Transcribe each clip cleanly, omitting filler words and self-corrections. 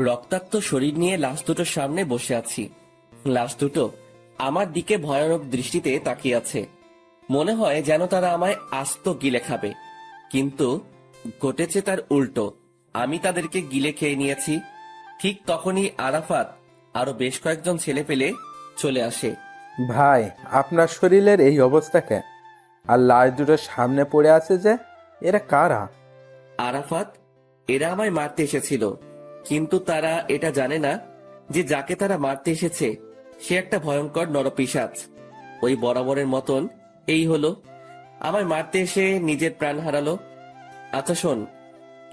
রক্তাক্ত শরীর নিয়ে লাশ দুটোর সামনে বসে আছি। লাশ দুটো আমার দিকে ভয়ানক দৃষ্টিতে তাকিয়ে আছে। মনে হয় যেন তারা আমায় আস্ত গিলে খাবে, কিন্তু ঘটেছে তার উল্টো। আমি তাদেরকে গিলে খেয়ে নিয়েছি। ঠিক তখনই আরাফাত আরো বেশ কয়েকজন ছেলে পেলে চলে আসে। ভাই, আপনার শরীরের এই অবস্থা কেন? আর লাশ দুটো সামনে পড়ে আছে যে, এরা কারা? আরাফাত, এরা আমায় মারতে এসেছিল, কিন্তু তারা এটা জানে না যে যাকে তারা মারতে এসেছে সে একটা ভয়ঙ্কর নরপিশাচ। ওই বরাবরের মতন এই হলো, আমায় মারতে এসে নিজের প্রাণ হারালো। আচ্ছা শোন,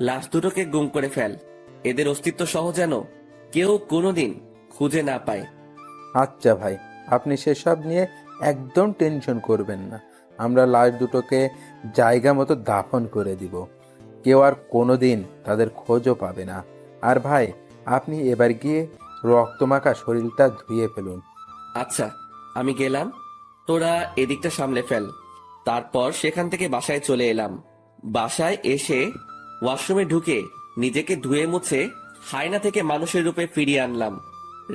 লাশ দুটোকে গুম করে ফেল, এদের অস্তিত্ব সহ যেন কেউ কোনোদিন খুঁজে না পায়। আচ্ছা ভাই, আপনি সেসব নিয়ে একদম টেনশন করবেন না। আমরা লাশ দুটোকে জায়গা মতো দাফন করে দিব। কেউ আর কোনোদিন তাদের খোঁজও পাবে না। আর ভাই, আপনি এবার গিয়ে রক্তমাখা শরীরটা ধুয়ে ফেলুন। আচ্ছা, আমি গেলাম, তোরা এদিকটা সামলে ফেল। তারপর সেখান থেকে বাসায় চলে এলাম। বাসায় এসে ওয়াশরুমে ঢুকে নিজেকে ধুয়ে মুছে হায়না থেকে মানুষের রূপে ফিরিয়ে আনলাম।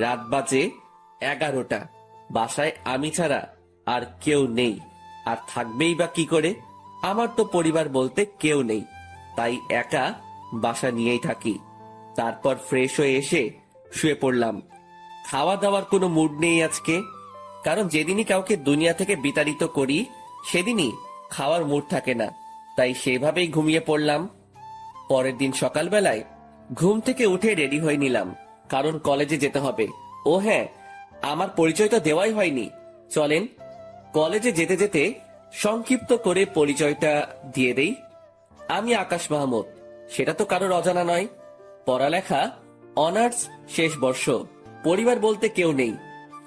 রাত বাজে 11টা। বাসায় আমি ছাড়া আর কেউ নেই, আর থাকবেই বা কি করে? আমার তো পরিবার বলতে কেউ নেই, তাই একা বাসা নিয়েই থাকি। তারপর ফ্রেশ হয়ে এসে শুয়ে পড়লাম। খাওয়া দাওয়ার কোনো মুড নেই আজকে, কারণ যেদিনই কাউকে দুনিয়া থেকে বিতাড়িত করি সেদিনই খাওয়ার মুড থাকে না, তাই সেভাবেই ঘুমিয়ে পড়লাম। পরের দিন সকালবেলায় ঘুম থেকে উঠে রেডি হয়ে নিলাম, কারণ কলেজে যেতে হবে। ও হ্যাঁ, আমার পরিচয় তো দেওয়াই হয়নি। চলেন কলেজে যেতে যেতে সংক্ষিপ্ত করে পরিচয়টা দিয়ে দেই। আমি আকাশ মাহমুদ, সেটা তো কারোর অজানা নয়। পড়ালেখা অনার্স শেষ বর্ষ। পরিবার বলতে কেউ নেই,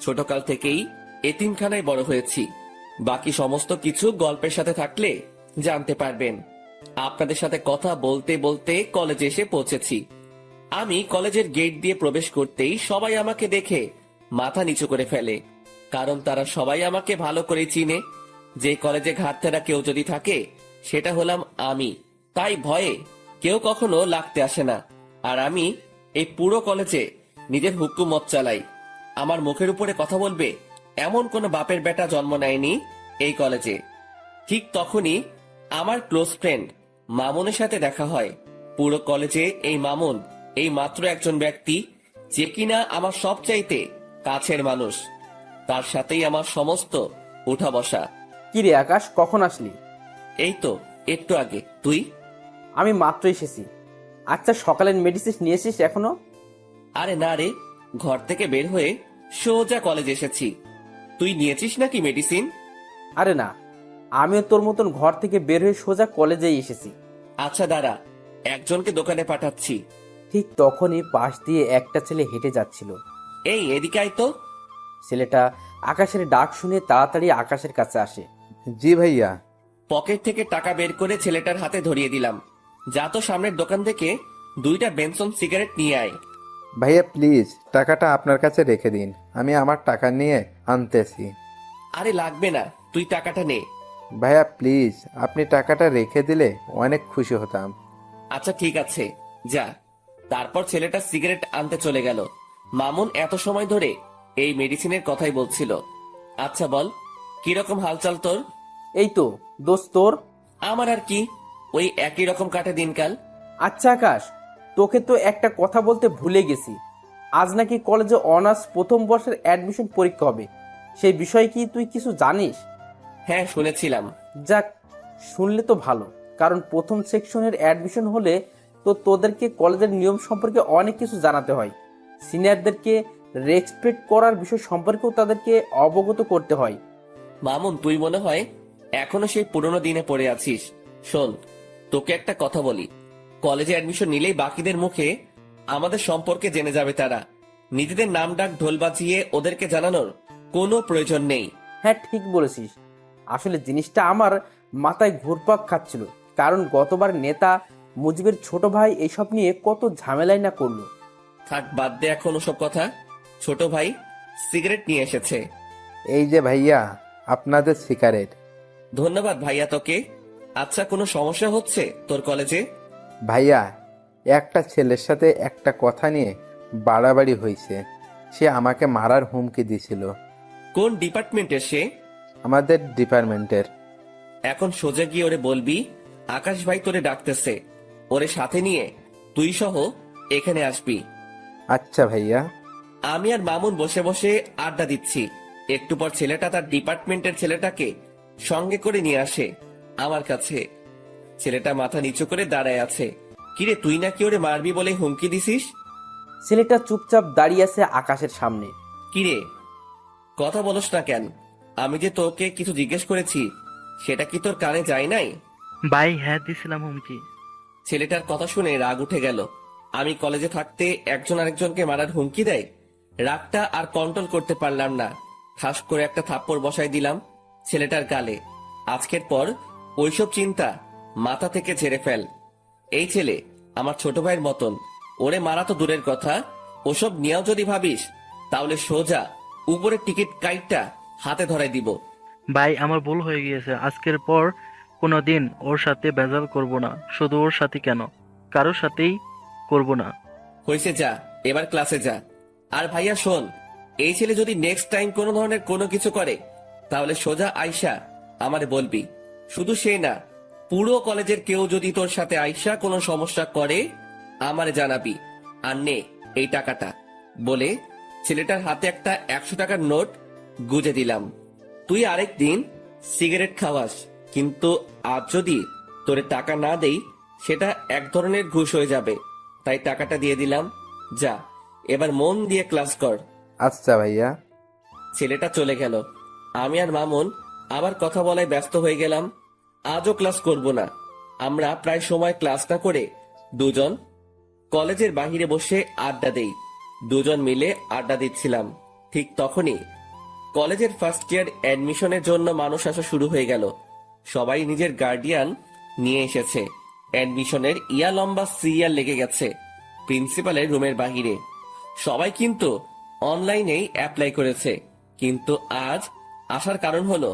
ছোটকাল থেকেই এতিমখানায় বড় হয়েছি। বাকি সমস্ত কিছু গল্পের সাথে থাকলে জানতে পারবেন। আপনাদের সাথে কথা বলতে বলতে কলেজে এসে পৌঁছেছি। আমি কলেজের গেট দিয়ে প্রবেশ করতেই সবাই আমাকে দেখে মাথা নিচু করে ফেলে, কারণ তারা সবাই আমাকে ভালো করে চিনে। যে কলেজে ঘাটতেরা কেউ যদি থাকে সেটা হলাম আমি, তাই ভয়ে কেউ কখনো লাগতে আসে না। আর আমি এই পুরো কলেজে নিজের হুকুমত চালাই। আমার মুখের উপরে কথা বলবে এমন কোনো বাপের বেটা জন্ম নেয়নি এই কলেজে। ঠিক তখনই আমার ক্লোজ ফ্রেন্ড মামুনের সাথে দেখা হয়। পুরো কলেজে এই মামুন এই মাত্র একজন ব্যক্তি যে কিনা আমার সবচাইতে কাছের মানুষ। তার সাথেই আমার সমস্ত উঠা বসা। কি রে আকাশ, কখন আসলি? এই তো একটু আগে। তুই? আমি মাত্র এসেছি। আচ্ছা, সকালের মেডিসিন নিয়েছিস এখনো? আরে না রে, ঘর থেকে বের হয়ে সোজা কলেজ এসেছি। তুই নিয়েছিস নাকি মেডিসিন? আরে না, আমিও তোর মতন ঘর থেকে বের হয়ে সোজা কলেজেই এসেছি। আচ্ছা দাঁড়া, একজনকে দোকানে পাঠাচ্ছি। ঠিক তখনই পাশ দিয়ে একটা ছেলে হেঁটে যাচ্ছিল। এই এদিকে আয় তো। ছেলেটা আকাশের ডাক শুনে তাড়াতাড়ি আকাশের কাছে আসে। জি ভাইয়া। পকেট থেকে টাকা বের করে ছেলেটার হাতে ধরিয়ে দিলাম। যা তো সামনের দোকান থেকে 2টা বেনসন সিগারেট নিয়ে আয়। ভাইয়া প্লিজ, টাকাটা আপনার কাছে রেখে দিন, আমি আমার টাকা নিয়ে আনতেছি। আরে লাগবে না, তুই টাকাটা নে। ভাইয়া প্লিজ, আপনি টাকাটা রেখে দিলে অনেক খুশি হতাম। আচ্ছা ঠিক আছে, যা। তারপর ছেলেটা সিগারেট আনতে চলে গেল। মামুন এত সময় ধরে এই মেডিসিনের কথাই বলছিল। আচ্ছা বল, কিরকম হালচাল তোর? এই তো দোস্ত তোর। আমার আর কি, ওই একই রকম কাটে দিনকাল। আচ্ছা আকাশ, তোকে তো একটা কথা বলতে ভুলে গেছি। আজ নাকি কলেজে অনার্স প্রথম বর্ষের অ্যাডমিশন পরীক্ষা হবে। সেই বিষয়ে কি তুই কিছু জানিস? হ্যাঁ শুনেছিলাম। যাক, শুনলে তো ভালো, কারণ প্রথম সেকশনের অ্যাডমিশন হলে তো তোদেরকে কলেজের নিয়ম সম্পর্কে অনেক কিছু জানাতে হয়। সিনিয়রদেরকে রেসপেক্ট করার বিষয় সম্পর্কেও তাদেরকে অবগত করতে হয়। মামুন, তুই মনে হয় এখনো সেই পুরনো দিনে পড়ে আছিস। শোন, তোকে একটা কথা বলি, কলেজে অ্যাডমিশন নিলেই বাকিদের মুখে আমাদের সম্পর্কে জেনে যাবে তারা। নিজেদের নাম ডাক ঢোল বাজিয়ে ওদেরকে জানানোর কোনো প্রয়োজন নেই। হ্যাঁ ঠিক বলেছিস। আসলে জিনিসটা আমার মাথায় ঘুরপাক খাচ্ছিল, কারণ গতবার নেতা মুজিবের ছোট ভাই এইসব নিয়ে কত ঝামেলাই না করলো। থাক, বাদ দে এখন ওসব কথা। ছোট ভাই সিগারেট নিয়ে এসেছে। এই যে ভাইয়া, আপনাদের সিগারেট। ধন্যবাদ ভাইয়া তোকে। আচ্ছা, কোনো সমস্যা হচ্ছে তোর কলেজে? ভাইয়া, একটা ছেলের সাথে একটা কথা নিয়ে বাড়াবাড়ি হয়েছে। সে আমাকে মারার হুমকি দিছিল। কোন ডিপার্টমেন্টের সে? আমাদের ডিপার্টমেন্টের। এখন সোজা গিয়ে ওরে বলবি আকাশ ভাই তোরে ডাকতেছে, ওরে সাথে নিয়ে তুই সহ এখানে আসবি। আচ্ছা ভাইয়া। আমি আর মামুন বসে বসে আড্ডা দিচ্ছি। একটু পর ছেলেটা তার ডিপার্টমেন্টের ছেলেটাকে সঙ্গে করে নিয়ে আসে আমার কাছে। ছেলেটা মাথা নিচু করে দাঁড়ায় আছে। কিরে, তুই নাকি ওরে মারবি বলে হুমকি দিছিস? ছেলেটা চুপচাপ দাঁড়িয়ে আছে আকাশের সামনে। কিরে, কথা বলস না কেন? আমি যে তোকে কিছু জিজ্ঞেস করেছি সেটা কি তোর কানে যায় নাই? ভাই হ্যাঁ দিছিলাম হুমকি। ছেলেটার কথা শুনে রাগ উঠে গেল। আমি কলেজে থাকতে একজন আরেকজনকে মারার হুমকি দেয়। রাগটা আর কন্ট্রোল করতে পারলাম না, ঠাস করে একটা থাপ্পড় বসাই দিলাম ছেলেটার গালে। আজকের পর ওইসব চিন্তা মাথা থেকে ঝেড়ে ফেল। এই ছেলে আমার ছোট ভাইয়ের মতন, ওরে মারা তো দূরের কথা, ওসব নিয়েও যদি ভাবিস তাহলে সোজা উপরের টিকিট কাইটটা হাতে ধরাই দিব। ভাই আমার ভুল হয়ে গিয়েছে, আজকের পর কোনোদিন ওর সাথে ভেজাল করব না। শুধু ওর সাথে কেন, কারোর সাথেই করব না। হয়েছে, যা এবার ক্লাসে যা। আর ভাইয়া শোন, এই ছেলে যদি নেক্সট টাইম কোনো ধরনের কোনো কিছু করে তাহলে সোজা আয়শা আমারে বলবি। শুধু সে না, পুরো কলেজের কেউ যদি তোর সাথে আয়শা কোনো সমস্যা করে আমারে জানাবি। আর নে এই টাকাটা, বলে ছেলেটার হাতে একটা 100 টাকার নোট গুজে দিলাম। তুই আরেকদিন সিগারেট খাওয়াস, কিন্তু আজ যদি তোরে টাকা না দেই সেটা এক ধরনের ঘুষ হয়ে যাবে। তাই টাকাটা দিয়ে দিলাম, যা এবার মন দিয়ে ক্লাস কর। আচ্ছা ভাইয়া। ছেলেটা চলে গেল। আমি আর মামুন আবার কথা বলায় ব্যস্ত হয়ে গেলাম। আজও ক্লাস করব না। আমরা প্রায় সময় ক্লাস না করে দুজন কলেজের বাহিরে বসে আড্ডা দেই। দুজন মিলে আড্ডা দিচ্ছিলাম, ঠিক তখনই কলেজের ফার্স্ট ইয়ার অ্যাডমিশনের জন্য মানুষ আসা শুরু হয়ে গেল। সবাই নিজের গার্ডিয়ান নিয়ে এসেছে। অ্যাডমিশনের ইয়া লম্বা সিরিয়াল লেগে গেছে প্রিন্সিপালের রুমের বাহিরে। সবাই কিন্তু অনলাইনেই অ্যাপ্লাই করেছে, কিন্তু আজ আসার কারণ হলো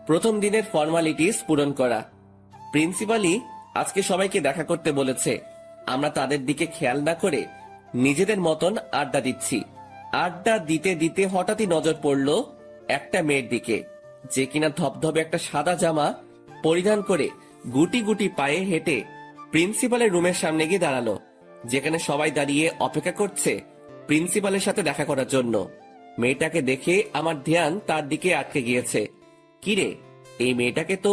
প্রথম দিনের ফর্মালিটিস পূরণ করা। প্রিন্সিপালই আজকে সবাইকে দেখা করতে বলেছে। আমরা তাদের দিকে খেয়াল না করে নিজেদের মতন আড্ডা দিচ্ছি। আড্ডা দিতে দিতে হঠাৎই নজর পড়লো একটা মেয়ের দিকে, যে কিনা ধবধবে একটা সাদা জামা পরিধান করে গুটি গুটি পায়ে হেঁটে প্রিন্সিপালের রুমের সামনে গিয়ে দাঁড়ালো, যেখানে সবাই দাঁড়িয়ে অপেক্ষা করছে প্রিন্সিপালের সাথে দেখা করার জন্য। মেয়েটাকে দেখে আমার ধ্যান তার দিকে আটকে গিয়েছে। কিরে, এই মেয়েটাকে তো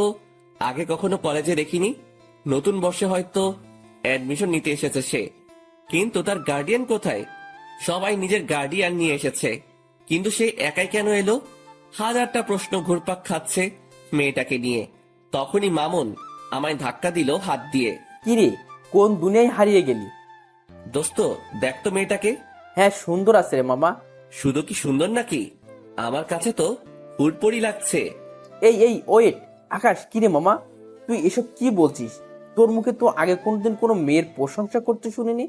আগে কখনো কলেজে দেখিনি। নতুন বর্ষে হয়তো অ্যাডমিশন নিতে এসেছে সে, কিন্তু তার গার্ডিয়ান কোথায়? সবাই নিজের গার্ডিয়ান নিয়ে এসেছে, কিন্তু সে একাই কেন এলো? হাজারটা প্রশ্ন ঘুরপাক খাচ্ছে মেয়েটাকে নিয়ে। তখনই মামুন আমায় ধাক্কা দিল হাত দিয়ে। কিরে, কোন দুনিয়ায় হারিয়ে গেলি? দোস্ত, দেখ তো মেয়েটাকে। হ্যাঁ সুন্দর আছে রে মামা। শুধু কি সুন্দর নাকি, আমার কাছে তো হুড়পড়ি লাগছে। এই এই ওয়েট, আকাশ, কিরে মামা, তুই এসব কি বলছিস? তোর মুখে তো আগে কোনদিন কোনো মেয়ের প্রশংসা করতে শুনিনি।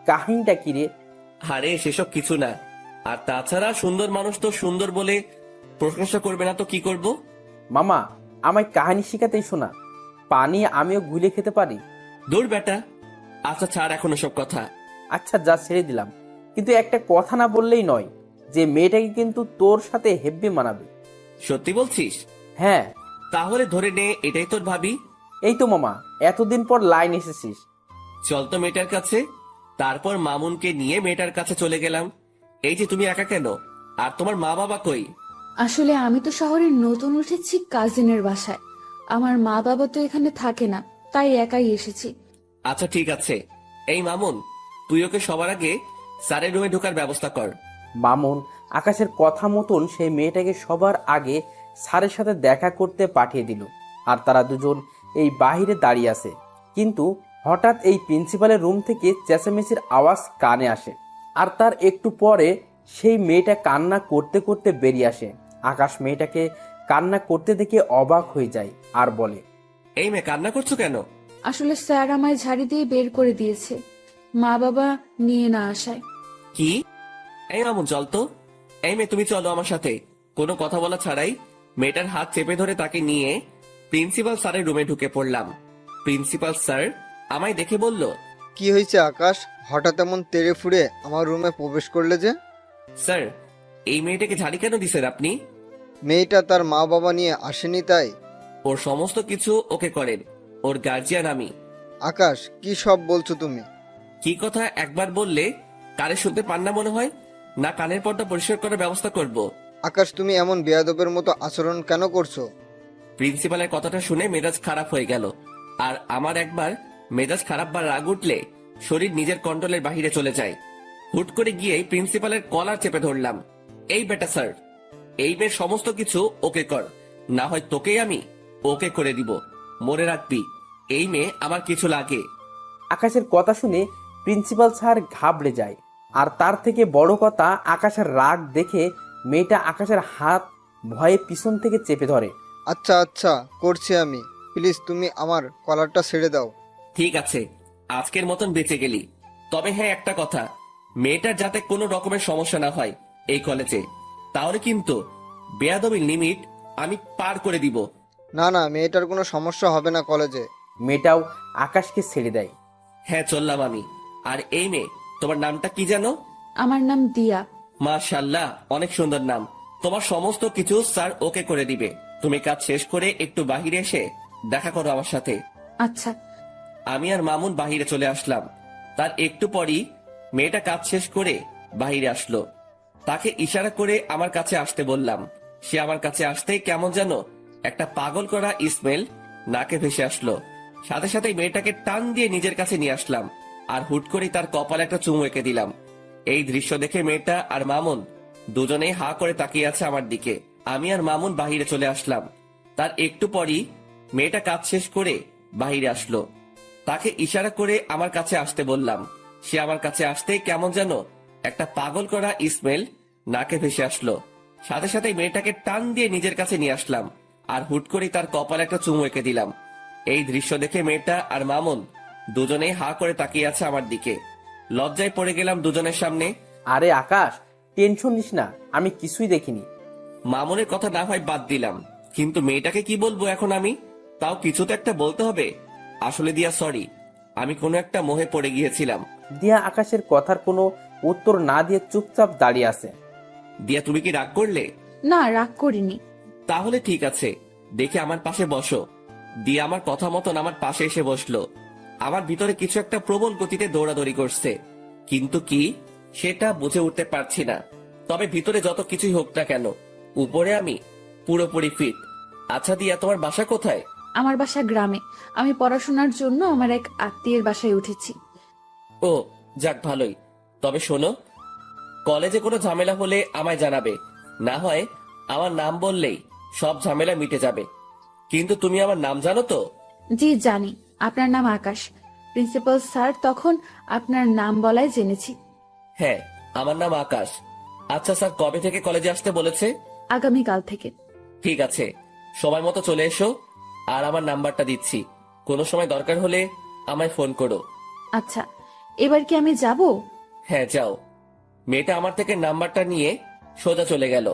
কাহিনীটা কিরে? আরে সেসব কিছু না। আর তাছাড়া সুন্দর মানুষ তো সুন্দর বলে প্রশংসা করবে না তো কি করব? মামা, আমায় কাহিনী শিখাতেই শোনা। পানি আমিও গুলে খেতে পারি। দূর বেটা। আচ্ছা ছাড় এখন সব কথা। আচ্ছা যা, ছেড়ে দিলাম, কিন্তু একটা কথা না বললেই নয়, যে মেয়েটাকে কিন্তু তোর সাথে হেব্বি মানাবে। সত্যি বলছিস? হ্যাঁ। তাহলে ধরে নে এটাই তোর ভাবি। এই তো মামা, এতদিন পর লাইন এসেছিস। চল তো মেয়েটার কাছে। তারপর মামুনকে নিয়ে মেয়েটার কাছে চলে গেলাম। এই যে তুমি একা কেন? আর তোমার মা বাবা কই? আসলে আমি তো শহরে নতুন উঠেছি কাজিনের বাসায়। আমার মা বাবা তো এখানে থাকে না, তাই একাই এসেছি। আচ্ছা ঠিক আছে। এই মামুন, তুই ওকে সবার আগে স্যারের রুমে ঢোকার ব্যবস্থা কর। মামুন আকাশের কথা মতন সেই মেয়েটাকে সবার আগে স্যারের সাথে দেখা করতে পাঠিয়ে দিল। আর তারা দুজন এই বাহিরে দাঁড়িয়ে আছে, কিন্তু হঠাৎ এই প্রিন্সিপালের রুম থেকে চেঁচামেচির আওয়াজ কানে আসে। আর তার একটু পরে সেই মেয়েটা কান্না করতে করতে বেরিয়ে আসে। আকাশ মেয়েটাকে কান্না করতে দেখে অবাক হয়ে যায় আর বলে, এই মেয়ে, কান্না করছো কেন? আসলে স্যার আমায় ঝাড়ি দিয়ে বের করে দিয়েছে, মা বাবা নিয়ে না আসায়। কি? এই মামুন চল তো। এই মেয়ে, তুমি চলো আমার সাথে। কোনো কথা বলা ছাড়াই মেয়েটার হাত চেপে ধরে তাকে নিয়ে প্রিন্সিপাল স্যারের রুমে ঢুকে পড়লাম। প্রিন্সিপাল স্যার আমায় দেখে বলল, কি হয়েছে আকাশ, হঠাৎ এমন তেড়ে ফুড়ে আমার রুমে প্রবেশ করলে যে? স্যার, এই মেয়েটাকে ঝাড়ি কেন দিছেন আপনি? মেয়েটা তার মা বাবা নিয়ে আসেনি তাই? ওর সমস্ত কিছু ওকে করেন, ওর গার্জিয়ান আমি। আকাশ, কি সব বলছো তুমি? কি কথা একবার বললে কানে শুনতে পান না মনে হয়? না কানের পর্দা পরিষ্কার করার ব্যবস্থা করব? আকাশ, তুমি এমন বেয়াদবের মতো আচরণ কেন করছো? প্রিন্সিপালের কথাটা শুনে মেজাজ খারাপ হয়ে গেল। আর আমার একবার মেজাজ খারাপ বা রাগ উঠলে শরীর নিজের কন্ট্রোলের বাহিরে চলে যায়। হুট করে গিয়ে প্রিন্সিপালের কলার চেপে ধরলাম। এই বেটা স্যার, এই মেয়ের সমস্ত কিছু ওকে কর, না হয় তোকেই আমি ওকে করে দিব। মনে রাখবি, এই মেয়ে আমার কিছু লাগে। আকাশের কথা শুনে প্রিন্সিপাল স্যার ঘাবড়ে যায়। আর তার থেকে বড় কথা, আকাশের রাগ দেখে মেয়েটা আকাশের হাত ভয়ে পিছন থেকে চেপে ধরে। আচ্ছা আচ্ছা, করছি আমি। প্লিজ তুমি আমার কলারটা ছেড়ে দাও। ঠিক আছে, আজকের মতন বেঁচে গেলি। তবে হ্যাঁ, একটা কথা, মেয়েটার যাতে কোনো রকমের সমস্যা না হয় এই কলেজে, তাহলে কিন্তু বেয়াদবির লিমিট আমি পার করে দিব। না না, মেয়েটার কোনো সমস্যা হবে না কলেজে। মেয়েটাও আকাশকে ছেড়ে দেয়। হ্যাঁ, চললাম আমি। আর এই মেয়ে, তোমার নামটা কি জানো? আমার নাম দিয়া। মাশাআল্লাহ, অনেক সুন্দর নাম। তোমার সমস্ত কিছু স্যার ওকে করে দিবে। তুমি কাজ শেষ করে একটু বাহিরে এসে দেখা করো আমার সাথে। আচ্ছা। আমি আর মামুন বাহিরে চলে আসলাম। তার একটু পরই মেয়েটা কাজ শেষ করে বাহিরে আসলো। তাকে ইশারা করে আমার কাছে আসতে বললাম। সে আমার কাছে আসতেই কেমন যেন একটা পাগল করা স্মেল নাকে ভেসে আসলো। সাথে সাথে মেয়েটাকে টান দিয়ে নিজের কাছে নিয়ে আসলাম আর হুট করে তার কপালে একটা চুমু এঁকে দিলাম। এই দৃশ্য দেখে মেয়েটা আর মামুন দুজনেই হা করে তাকিয়ে আছে আমার দিকে। আমি আর মামুন বাহিরে চলে আসলাম। তার একটু পরই মেয়েটা কাজ শেষ করে বাহিরে আসলো। তাকে ইশারা করে আমার কাছে আসতে বললাম। সে আমার কাছে আসতেই কেমন যেন একটা পাগল করা স্মেল নাকে ভেসে আসলো। সাথে সাথে মেয়েটাকে টান দিয়ে নিজের কাছে নিয়ে আসলাম আর হুট করে তার কপালে একটা চুমু এঁকে দিলাম। এই দৃশ্য দেখে মেয়েটা আর মামুন দুজনেই হা করে তাকিয়ে আছে আমার দিকে। লজ্জায় পড়ে গেলাম দুজনের সামনে। আরে আকাশ, টেনশন নিস না, আমি কিছুই দেখিনি। মামুনের কথা না হয় বাদ দিলাম, কিন্তু মেয়েটাকে কি বলবো এখন আমি? তাও কিছু তো একটা বলতে হবে। আসলে দিয়া সরি, আমি কোনো একটা মোহে পড়ে গিয়েছিলাম। দিয়া আকাশের কথার কোনো উত্তর না দিয়ে চুপচাপ দাঁড়িয়ে আছে। দিয়া, তুমি কি রাগ করলে? না, রাগ করিনি। তাহলে ঠিক আছে, দেখে আমার পাশে বসো। দিয়া আমার কথা মতন আমার পাশে এসে বসলো। আমার ভিতরে কিছু একটা প্রবল গতিতে দৌড়াদৌড়ি করছে, কিন্তু কি সেটা বুঝে উঠতে পারছি না। তবে ভিতরে যত কিছুই হোক না কেন, উপরে আমি পুরোপুরি ফিট। আচ্ছা দিয়া, তোমার বাসা কোথায়? আমার বাসা গ্রামে। আমি পড়াশোনার জন্য আমার এক আত্মীয়ের বাসায় উঠেছি। ও, যাক ভালোই। তবে শোনো, কলেজে কোনো ঝামেলা হলে আমায় জানাবে, না হয় আমার নাম বললেই সব ঝামেলা মিটে যাবে। কিন্তু তুমি আমার নাম জানো তো? জি জানি, আপনার নাম আকাশ। প্রিন্সিপাল স্যার তখন আপনার নাম বলায় জেনেছি। হ্যাঁ, আমার নাম আকাশ। আচ্ছা স্যার কবে থেকে কলেজে আসতে বলেছে? আগামীকাল থেকে। ঠিক আছে, সময় মতো চলে এসো। আর আমার নাম্বারটা দিচ্ছি, কোনো সময় দরকার হলে আমায় ফোন করো। আচ্ছা, এবার কি আমি যাব? হ্যাঁ, যাও। মেয়েটা আমার থেকে নাম্বারটা নিয়ে সোজা চলে গেল।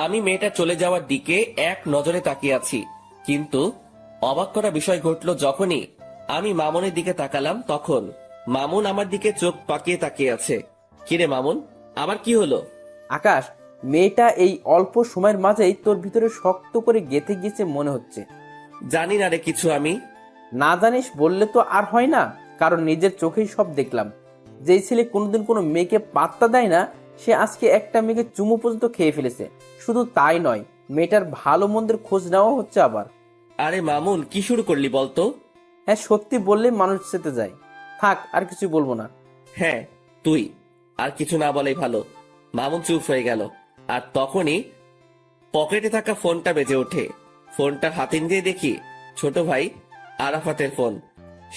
আমি মেয়েটা চলে যাওয়ার দিকে এক নজরে তাকিয়ে আছি, কিন্তু অবাক করা বিষয় ঘটলো যখনই আমি মামুনের দিকে তাকালাম। তখন মামুন আমার দিকে চোখ পাকিয়ে তাকিয়ে আছে। কিরে মামুন, আবার কি হলো? আকাশ, মেয়েটা এই অল্প সময়ের মাঝেই তোর ভিতরে শক্ত করে গেঁথে গিয়েছে মনে হচ্ছে। জানি না রে কিছু আমি। না জানিস বললে তো আর হয় না, কারণ নিজের চোখেই সব দেখলাম। যেই ছেলে কোনোদিন কোনো মেয়েকে পাত্তা দেয় না, সে আজকে একটা মেয়েকে চুমু পর্যন্ত খেয়ে ফেলেছে। শুধু তাই নয়, মেয়েটার ভালো মন্দের খোঁজ নেওয়া হচ্ছে আবার। আরে মামুন, কি শুরু করলি বলতো? হ্যাঁ, সত্যি বললে মানুষ চেতে যায়। থাক, আর কিছু বলবো না। হ্যাঁ, তুই আর কিছু না বলেই ভালো। মামুন চুপ হয়ে গেল, আর তখনই পকেটে থাকা ফোনটা বেজে ওঠে। ফোনটা হাতে নিয়ে দেখি ছোট ভাই আরাফাতের ফোন।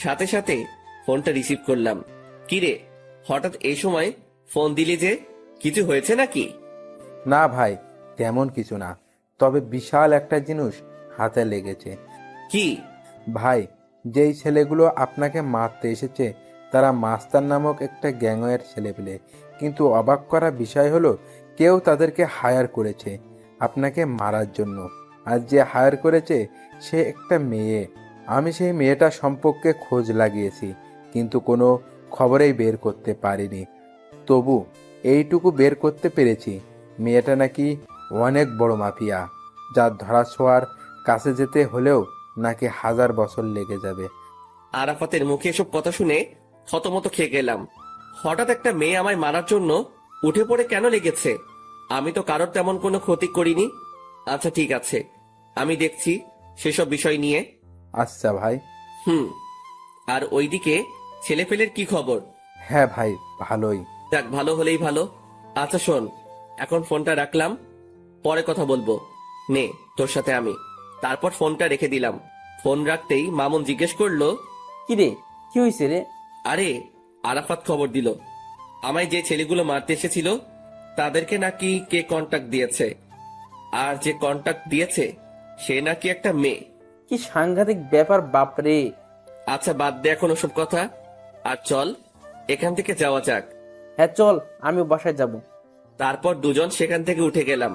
সাথে সাথে ফোনটা রিসিভ করলাম। কিরে, হঠাৎ এই সময় ফোন দিলি যে? কিছু হয়েছে নাকি? না ভাই, তেমন কিছু না, তবে বিশাল একটা জিনিস হাতে লেগেছে। কি? ভাই, যেই ছেলেগুলো আপনাকে মারতে এসেছে তারা মাস্তান নামক একটা গ্যাংয়ের ছেলেপেলে। কিন্তু অবাক করা বিষয় হলো, কেউ তাদেরকে হায়ার করেছে আপনাকে মারার জন্য। আর যে হায়ার করেছে সে একটা মেয়ে। আমি সেই মেয়েটা সম্পর্কে খোঁজ লাগিয়েছি, কিন্তু কোনো খবরেই বের করতে পারিনি। তবু এইটুকু বের করতে পেরেছি, মেয়েটা নাকি অনেক বড় মাফিয়া, যার ধরাছোঁয়ার কাছে যেতে হলেও নাকি 1000 বছর লেগে যাবে। আরাফাতের মুখে এসব কথা শুনে থতমত খেয়ে গেলাম। হঠাৎ একটা মেয়ে আমায় মারার জন্য উঠে পড়ে কেন লেগেছে? আমি তো কারোর তেমন কোনো ক্ষতি করিনি। আচ্ছা ঠিক আছে, আমি দেখছি সেসব বিষয় নিয়ে। আচ্ছা ভাই। আর ওইদিকে ছেলেপেলের কি খবর? হ্যাঁ ভাই, ভালোই। যাক, ভালো হলেই ভালো। আচ্ছা শোন, এখন ফোনটা রাখলাম, পরে কথা বলবো। নে তোর সাথে আমি। তারপর ফোনটা রেখে দিলাম। ফোন রাখতেই মামুন জিজ্ঞেস করলো, কি রে, কি হয়েছে রে? আরে আরাফাত খবর দিল আমায় যে ছেলেগুলো মারতে এসেছিল তাদেরকে নাকি কে কন্টাক্ট দিয়েছে, আর যে কন্টাক্ট দিয়েছে সে নাকি একটা মেয়ে। কি সাংঘাতিক ব্যাপার বাপরে। আচ্ছা বাদ দে এখন ওসব কথা, আর চল এখান থেকে যাওয়া যাক। হ্যাঁ চল, আমিও বাসায় যাব। তারপর দুজন সেখান থেকে উঠে গেলাম।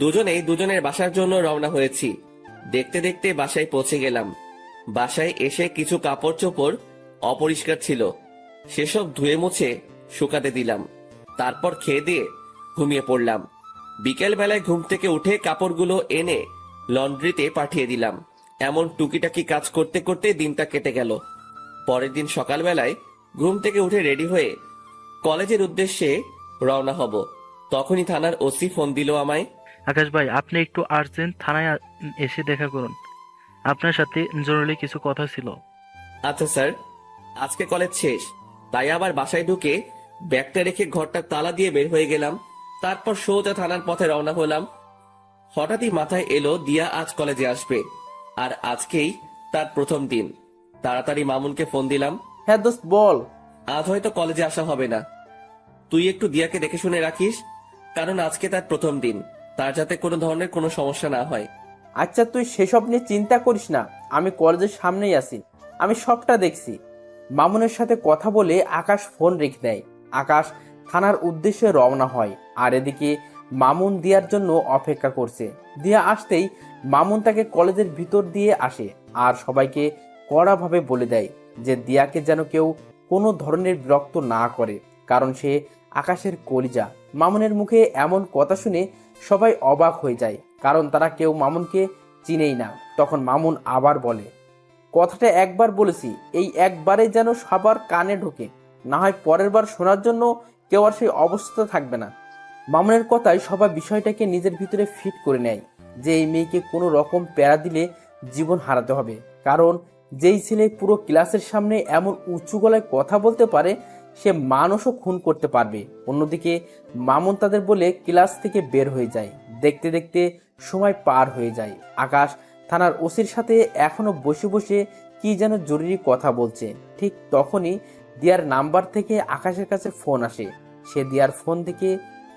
দুজনেই দুজনের বাসার জন্য রওনা হয়েছি। দেখতে দেখতে বাসায় পৌঁছে গেলাম। বাসায় এসে কিছু কাপড় চোপড় অপরিষ্কার ছিল, সেসব ধুয়ে মুছে শুকাতে দিলাম। তারপর খেয়ে দিয়ে ঘুমিয়ে পড়লাম। বিকেল বেলায় ঘুম থেকে উঠে কাপড়গুলো এনে লন্ড্রিতে পাঠিয়ে দিলাম। এমন টুকিটাকি কাজ করতে করতে দিনটা কেটে গেল। পরের দিন সকালবেলায় ঘুম থেকে উঠে রেডি হয়ে কলেজের উদ্দেশ্যে রওনা হব। তখনই থানার ওসি ফোন দিল আমায়। আকাশ ভাই, আপনি একটু আর্জেন্ট থানায় এসে দেখা করুন, আপনার সাথে জরুরি কিছু কথা ছিল। আচ্ছা স্যার, আজকে কলেজ শেষ, তাই আবার বাসায় ঢুকে ব্যাগটা রেখে ঘরটা তালা দিয়ে বের হয়ে গেলাম। তারপর সোজা থানার পথে রওনা হলাম। হঠাৎই মাথায় এলো দিয়া আজ কলেজে আসবে, আর আজকেই তার প্রথম দিন। তাড়াতাড়ি মামুনকে ফোন দিলাম। হ্যাঁ দোস্ত বল। আজ হয়তো কলেজে আসা হবে না, তুই একটু দিয়াকে দেখে শুনে রাখিস, কারণ আজকে তার প্রথম দিন, তার যাতে কোনো ধরনের কোনো সমস্যা না হয়। আচ্ছা তুই সেসব নিয়ে চিন্তা করিস না, আমি কলেজের সামনেই আছি, আমি সবটা দেখছি। মামুনের সাথে কথা বলে আকাশ ফোন রেখে দেয়। আকাশ থানার উদ্দেশ্যে রওনা হয়, আর এদিকে মামুন দিয়ার জন্য অপেক্ষা করছে। দিয়া আসতেই মামুন তাকে কলেজের ভিতর দিয়ে আসে আর সবাইকে কড়াভাবে বলে দেয় যে দিয়াকে যেন কেউ কোনো ধরনের বিরক্ত না করে, কারণ সে আকাশের কলিজা। মামুনের মুখে এমন কথা শুনে সবাই অবাক হয়ে যায়, কারণ তারা কেউ মামুনকে চিনেই না। তখন মামুন আবার বলে, কথাটা একবার বলেছি, এই একবারে যেন সবার কানে ঢোকে, না হয় পরের বার শোনার জন্য কেউ আর সেই অবস্থা থাকবে না। মামুনের কথায় সবাই বিষয়টাকে নিজের ভিতরে ফিট করে নেয় যে এই মেয়েকে কোনো রকম প্যারা দিলে জীবন হারাতে হবে, কারণ যেই ছেলে পুরো ক্লাসের সামনে এমন উঁচু গলায় কথা বলতে পারে সে মানুষও খুন করতে পারবে। অন্যদিকে মামুন তাদের বলে ক্লাস থেকে বের হয়ে যায়। দেখতে দেখতে সময় পার হয়ে যায়। আকাশ থানার ওসির সাথে এখনো বসে বসে কি যেন জরুরি কথা বলছে। ঠিক তখনই দিয়ার নাম্বার থেকে আকাশের কাছে ফোন আসে। সে দিয়ার ফোন থেকে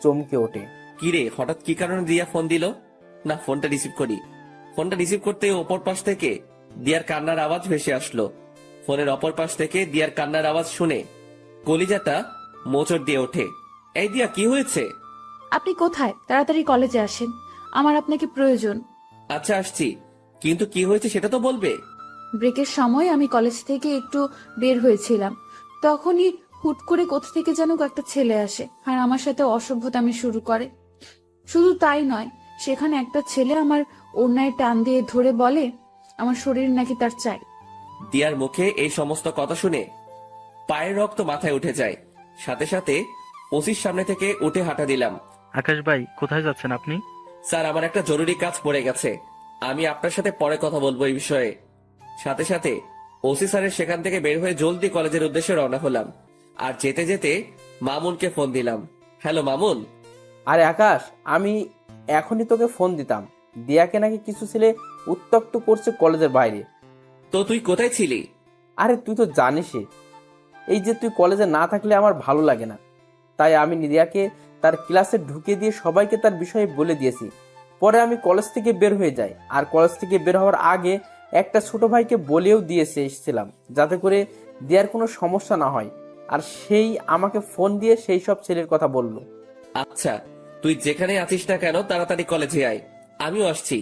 চমকে ওঠে। কিরে, হঠাৎ কি কারণে দিয়া ফোন দিল? না, ফোনটা রিসিভ করি। ফোনটা রিসিভ করতে অপর পাশ থেকে দিয়ার কান্নার আওয়াজ ভেসে আসলো। ফোনের অপর পাশ থেকে দিয়ার কান্নার আওয়াজ শুনে কলিজাটা মোচড় দিয়ে ওঠে। এই দিয়া, কি হয়েছে? আপনি কোথায়? তাড়াতাড়ি কলেজে আসেন, আমার আপনাকে প্রয়োজন। আচ্ছা আসছি, কিন্তু কি হয়েছে সেটা তো বলবে। ব্রেকের সময় আমি কলেজ থেকে একটু বের হয়েছিলাম, তখনই হুট করে কোথা থেকে যেন একটা ছেলে আসে আর আমার সাথে অসভ্যতামি শুরু করে। শুধু তাই নয়, সেখানে একটা ছেলে আমার ওড়নায় টান দিয়ে ধরে বলে আমার শরীর নাকি তার চাই। দিয়ার মুখে এই সমস্ত কথা শুনে পায়ের রক্ত মাথায় উঠে যায়। সাথে সাথে ওসির সামনে থেকে উঠে হাঁটা দিলাম। আকাশ ভাই, কোথায় যাচ্ছেন আপনি? স্যার, আমার একটা জরুরি কাজ পড়ে গেছে, আমি আপনার সাথে পরে কথা বলবো এই বিষয়ে। সাথে সাথে ওসি স্যারের সেখান থেকে বের হয়ে জলদি কলেজের উদ্দেশ্যে রওনা হলাম। আর যেতে যেতে মামুনকে ফোন দিলাম। হ্যালো মামুন। আরে আকাশ, আমি এখনই তোকে ফোন দিতাম, দিয়াকে নাকি কিছু ছেলে উত্ত্যক্ত করছে কলেজের বাইরে। তো তুই কোথায় ছিলি? আরে তুই তো জানিসই, এই যে তুই কলেজে না থাকলে আমার ভালো লাগে না, তাই আমি দিয়াকে তার ক্লাসে ঢুকে দিয়ে সবাইকে তার বিষয়ে বলে দিয়েছি। পরে আমি কলেজ থেকে বের হয়ে যাই, আর কলেজ থেকে বের হওয়ার আগে একটা ছোট ভাইকে বলেও দিয়েছে এসেছিলাম যাতে করে দিয়ার কোনো সমস্যা না হয়, আর সেই আমাকে ফোন দিয়ে সেই সব ছেলের কথা বলল। আচ্ছা, তুই যেখানে আছিস না কেন তাড়াতাড়ি কলেজে আয়, আমিও আসছি।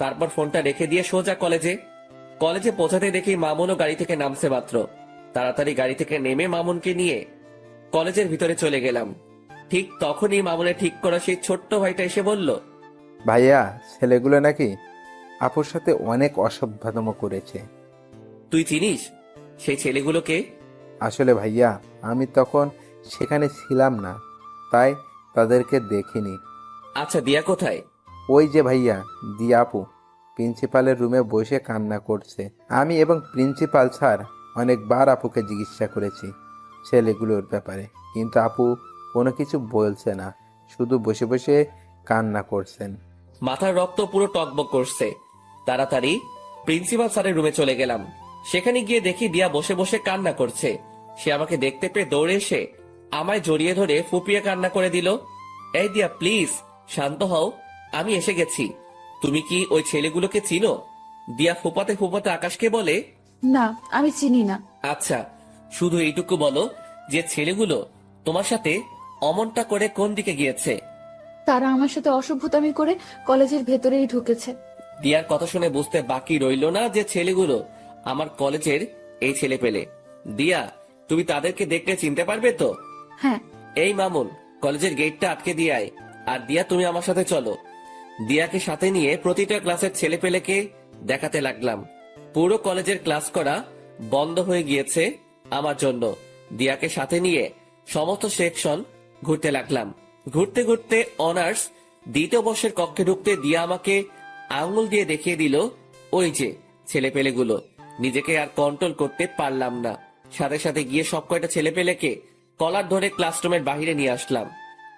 তারপর ফোনটা রেখে দিয়ে সোজা কলেজে। কলেজে পৌঁছাতে দেখি মামুনও গাড়ি থেকে নামছে মাত্র। তাড়াতাড়ি গাড়ি থেকে নেমে মামুনকে নিয়ে কলেজের ভিতরে চলে গেলাম। ঠিক তখনই মামুনের ঠিক করা সেই ছোট্ট ভাইটা এসে বলল, ভাইয়া, ছেলেগুলো নাকি আপুর সাথে অনেক অসভ্যতম করেছে। তুই চিনিস সেই ছেলেগুলোকে? আসলে ভাইয়া, আমি তখন সেখানে ছিলাম না, তাই তাদেরকে দেখিনি। আচ্ছা, দিয়া কোথায়? ওই যে ভাইয়া, দিয়া আপু প্রিন্সিপালের রুমে বসে কান্না করছে। আমি এবং প্রিন্সিপাল স্যার অনেকবার আপুকে জিজ্ঞাসা করেছি ছেলেগুলোর ব্যাপারে, কিন্তু আপু কোনো কিছু বলছে না, শুধু বসে বসে কান্না করছেন। মাথার রক্ত পুরো টকবক করছে। তাড়াতাড়ি প্রিন্সিপাল স্যারের রুমে চলে গেলাম। সেখানে গিয়ে দেখি দিয়া বসে বসে কান্না করছে। সে আমাকে দেখতে পেয়ে দৌড়ে এসে আমায় জড়িয়ে ধরে ফুপিয়ে কান্না করে দিল। এই দিয়া, প্লিজ শান্ত হও, আমি এসে গেছি। তুমি কি ওই ছেলেগুলোকে চিনো? দিয়া ফুপাতে ফুপাতে আকাশকে বলে, না, আমি চিনি না। আচ্ছা, শুধু এইটুকু বলো যে ছেলেগুলো তোমার সাথে অমনটা করে কোন দিকে গিয়েছে? তারা আমার সাথে অসভ্যতামি করে কলেজের ভেতরেই ঢুকেছে। দিয়ার কথা শুনে বুঝতে বাকি রইল না যে ছেলেগুলো আমার কলেজের এই ছেলে পেলে। দিয়া, তুমি তাদেরকে দেখলে চিনতে পারবে তো? হ্যাঁ। এই মামুন, কলেজের গেটটা আটকে দিয়ে আয়। আর দিয়া, তুমি আমার সাথে চলো। দিয়াকে সাথে নিয়ে প্রতিটা ক্লাসের ছেলে পেলেকে দেখাতে লাগলাম। পুরো কলেজের ক্লাস করা বন্ধ হয়ে গিয়েছে আমার জন্য। দিয়াকে সাথে নিয়ে সমস্ত সেকশন ঘুরতে লাগলাম। ঘুরতে ঘুরতে অনার্স দ্বিতীয় বর্ষের কক্ষে ঢুকতে দিয়া আমাকে আঙুল দিয়ে দেখিয়ে দিল ওই যে ছেলেপেলেগুলো। নিজেকে আর কন্ট্রোল করতে পারলাম না, সাথে সাথে গিয়ে সব কয়টা ছেলেপেলেকে কলার ধরে ক্লাসরুমের বাহিরে নিয়ে আসলাম।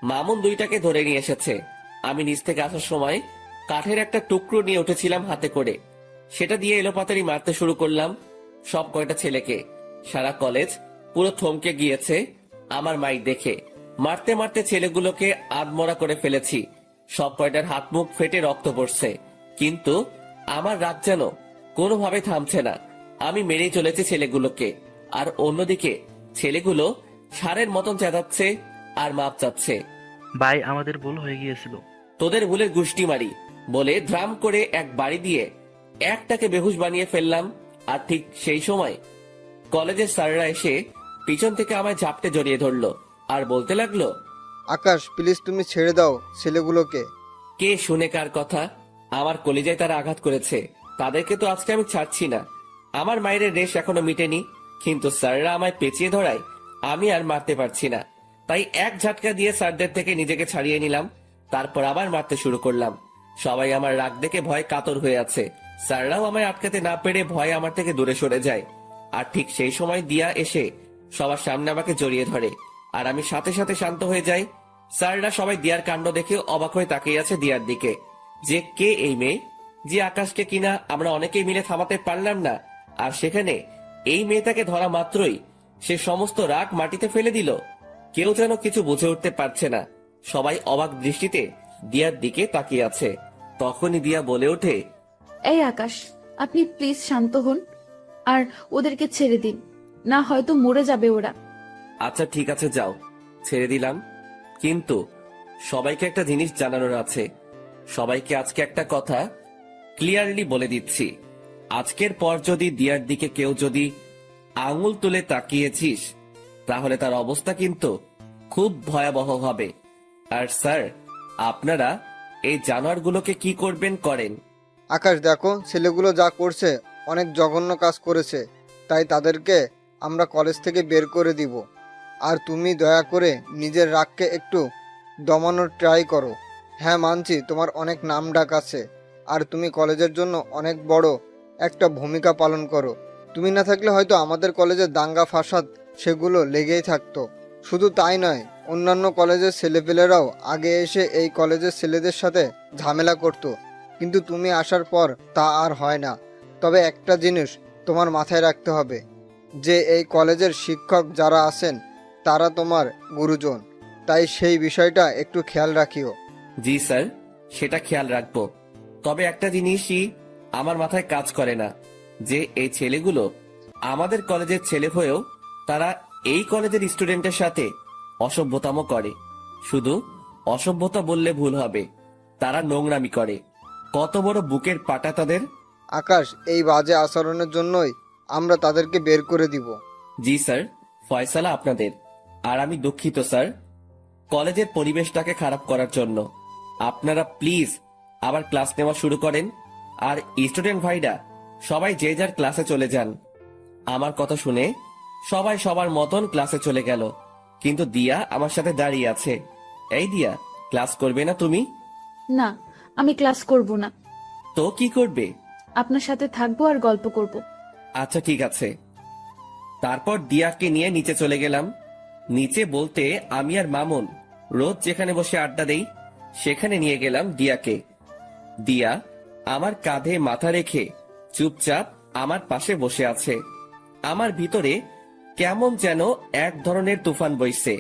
মামুন দুইটাকে ধরে নিয়ে এসেছে। আমি নিচ থেকে আসার সময় কাঠের একটা টুকরো নিয়ে উঠেছিলাম হাতে করে, সেটা দিয়ে এলোপাতাড়ি মারতে শুরু করলাম সব কয়টা ছেলেকে। সারা কলেজ পুরো থমকে গিয়েছে আমার মাইক দেখে। মারতে মারতে ছেলেগুলোকে আধমরা করে ফেলেছি। সব কয়টার হাত মুখ ফেটে রক্ত পড়ছে, কিন্তু আমার রাগ যেন কোনোভাবে থামছে না। আমি মেরেই চলেছি ছেলেগুলোকে, আর অন্যদিকে ছেলেগুলো সারের মতন চেঁচাচ্ছে আর মাপ চাচ্ছে। ভাই, আমাদের ভুল হয়ে গিয়েছিল। তোদের ভুলের গুষ্টি মারি বলে ধ্রাম করে এক বাড়ি দিয়ে একটাকে বেহুশ বানিয়ে ফেললাম। আর ঠিক সেই সময় কলেজের স্যাররা এসে পিছন থেকে আমায় ঝাপটে জড়িয়ে ধরলো আর বলতে লাগলো, আকাশ, প্লিজ তুমি ছেড়ে দাও ছেলেগুলোকে। কে শুনে কার কথা? আমার কলিজায় তারা আঘাত করেছে, তাদেরকে তো আজকে আমি ছাড়ছি না। আমার মায়ের রেশ এখনো মিটেনি, কিন্তু স্যাররা আমায় পেঁচিয়ে ধরায় আমি আর মারতে পারছি না। তাই এক ঝাটকা দিয়ে স্যারদের থেকে নিজেকে ছাড়িয়ে নিলাম। তারপর আবার মারতে শুরু করলাম। সবাই আমার রাগ দেখে ভয় কাতর হয়ে আছে। স্যাররাও আমায় আটকাতে না পেরে ভয়ে আমার থেকে দূরে সরে যায়। আর ঠিক সেই সময় দিয়া এসে সবার সামনে আমাকে জড়িয়ে ধরে, আর আমি সাথে সাথে শান্ত হয়ে যাই। স্যাররা সবাই দিয়ার কাণ্ড দেখে অবাক হয়ে তাকিয়ে আছে দিয়ার দিকে, যে কে এই মেয়ে, যে আকাশকে কিনা আমরা অনেকেই মিলে থামাতে পারলাম না, আর সেখানে এই মেয়েটাকে ধরা মাত্রই সে সমস্ত রাগ মাটিতে ফেলে দিল। কেউ যেন কিছু বুঝে উঠতে পারছে না। সবাই অবাক দৃষ্টিতে দিয়ার দিকে তাকিয়ে আছে। তখনই দিয়া বলে ওঠে, এই আকাশ, আপনি প্লিজ শান্ত হন আর ওদেরকে ছেড়ে দিন, না হয়তো মরে যাবে ওরা। আচ্ছা ঠিক আছে, যাও, ছেড়ে দিলাম। কিন্তু সবাইকে একটা জিনিস জানানোর আছে। সবাইকে আজকে একটা কথা ক্লিয়ারলি বলে দিচ্ছি, আজকের পর যদি দিয়ার দিকে কেউ যদি আঙুল তুলে তাকিয়েছিস, তাহলে তার অবস্থা কিন্তু খুব ভয়াবহ হবে। আর স্যার, আপনারা এই জানোয়ারগুলোকে কি করবেন করেন। আকাশ, দেখো ছেলেগুলো যা করছে অনেক জঘন্য কাজ করেছে, তাই তাদেরকে আমরা কলেজ থেকে বের করে দিব। আর তুমি দয়া করে নিজের রাগকে একটু দমানোর ট্রাই করো। হ্যাঁ মানছি, তোমার অনেক নাম ডাক আছে, আর তুমি কলেজের জন্য অনেক বড় একটা ভূমিকা পালন করো। তুমি না থাকলে হয়তো আমাদের কলেজের দাঙ্গা ফাসাদ সেগুলো লেগেই থাকতো। শুধু তাই নয়, অন্যান্য কলেজের ছেলেপেলেরাও আগে এসে এই কলেজের ছেলেদের সাথে ঝামেলা করতো, কিন্তু তুমি আসার পর তা আর হয় না। তবে একটা জিনিস তোমার মাথায় রাখতে হবে যে এই কলেজের শিক্ষক যারা আছেন তারা তোমার গুরুজন, তাই সেই বিষয়টা একটু খেয়াল রাখিও। জি স্যার, সেটা খেয়াল রাখবো। তবে একটা জিনিসই আমার মাথায় কাজ করে না, যে এই ছেলেগুলো আমাদের কলেজের ছেলে হয়েও তারা এই কলেজের স্টুডেন্টের সাথে অসভ্যতাম করে। শুধু অসভ্যতা বললে ভুল হবে, তারা নোংরামি করে। কত বড় বুকের পাটা তাদের! আকাশ, এই বাজে আচরণের জন্যই আমরা তাদেরকে বের করে দিব। জি স্যার, ফয়সালা আপনাদের। আর আমি দুঃখিত স্যার কলেজের পরিবেশটাকে খারাপ করার জন্য। আপনারা প্লিজ আবার ক্লাস নেওয়া শুরু করেন। আর স্টুডেন্ট ভাইরা সবাই যে যার ক্লাসে চলে যান। আমার কথা শুনে সবাই সবার মতন ক্লাসে চলে গেল, কিন্তু দিয়া আমার সাথে দাঁড়িয়ে আছে। এই দিয়া, ক্লাস করবে না তুমি? না, আমি ক্লাস করব না। তো কি করবে? আপনার সাথে থাকবো আর গল্প করব। আচ্ছা ঠিক আছে। তারপর দিয়াকে নিয়ে নিচে চলে গেলাম। নিচে বলতে আমি আর মামুন রোজ যেখানে বসে আড্ডা দেই সেখানে নিয়ে গেলাম দিয়াকে। দিয়া আমার কাঁধে মাথা রেখে চুপচাপ আমার পাশে বসে আছে। আমার ভিতরে কেমন যেন এক ধরনের তুফান বইছে।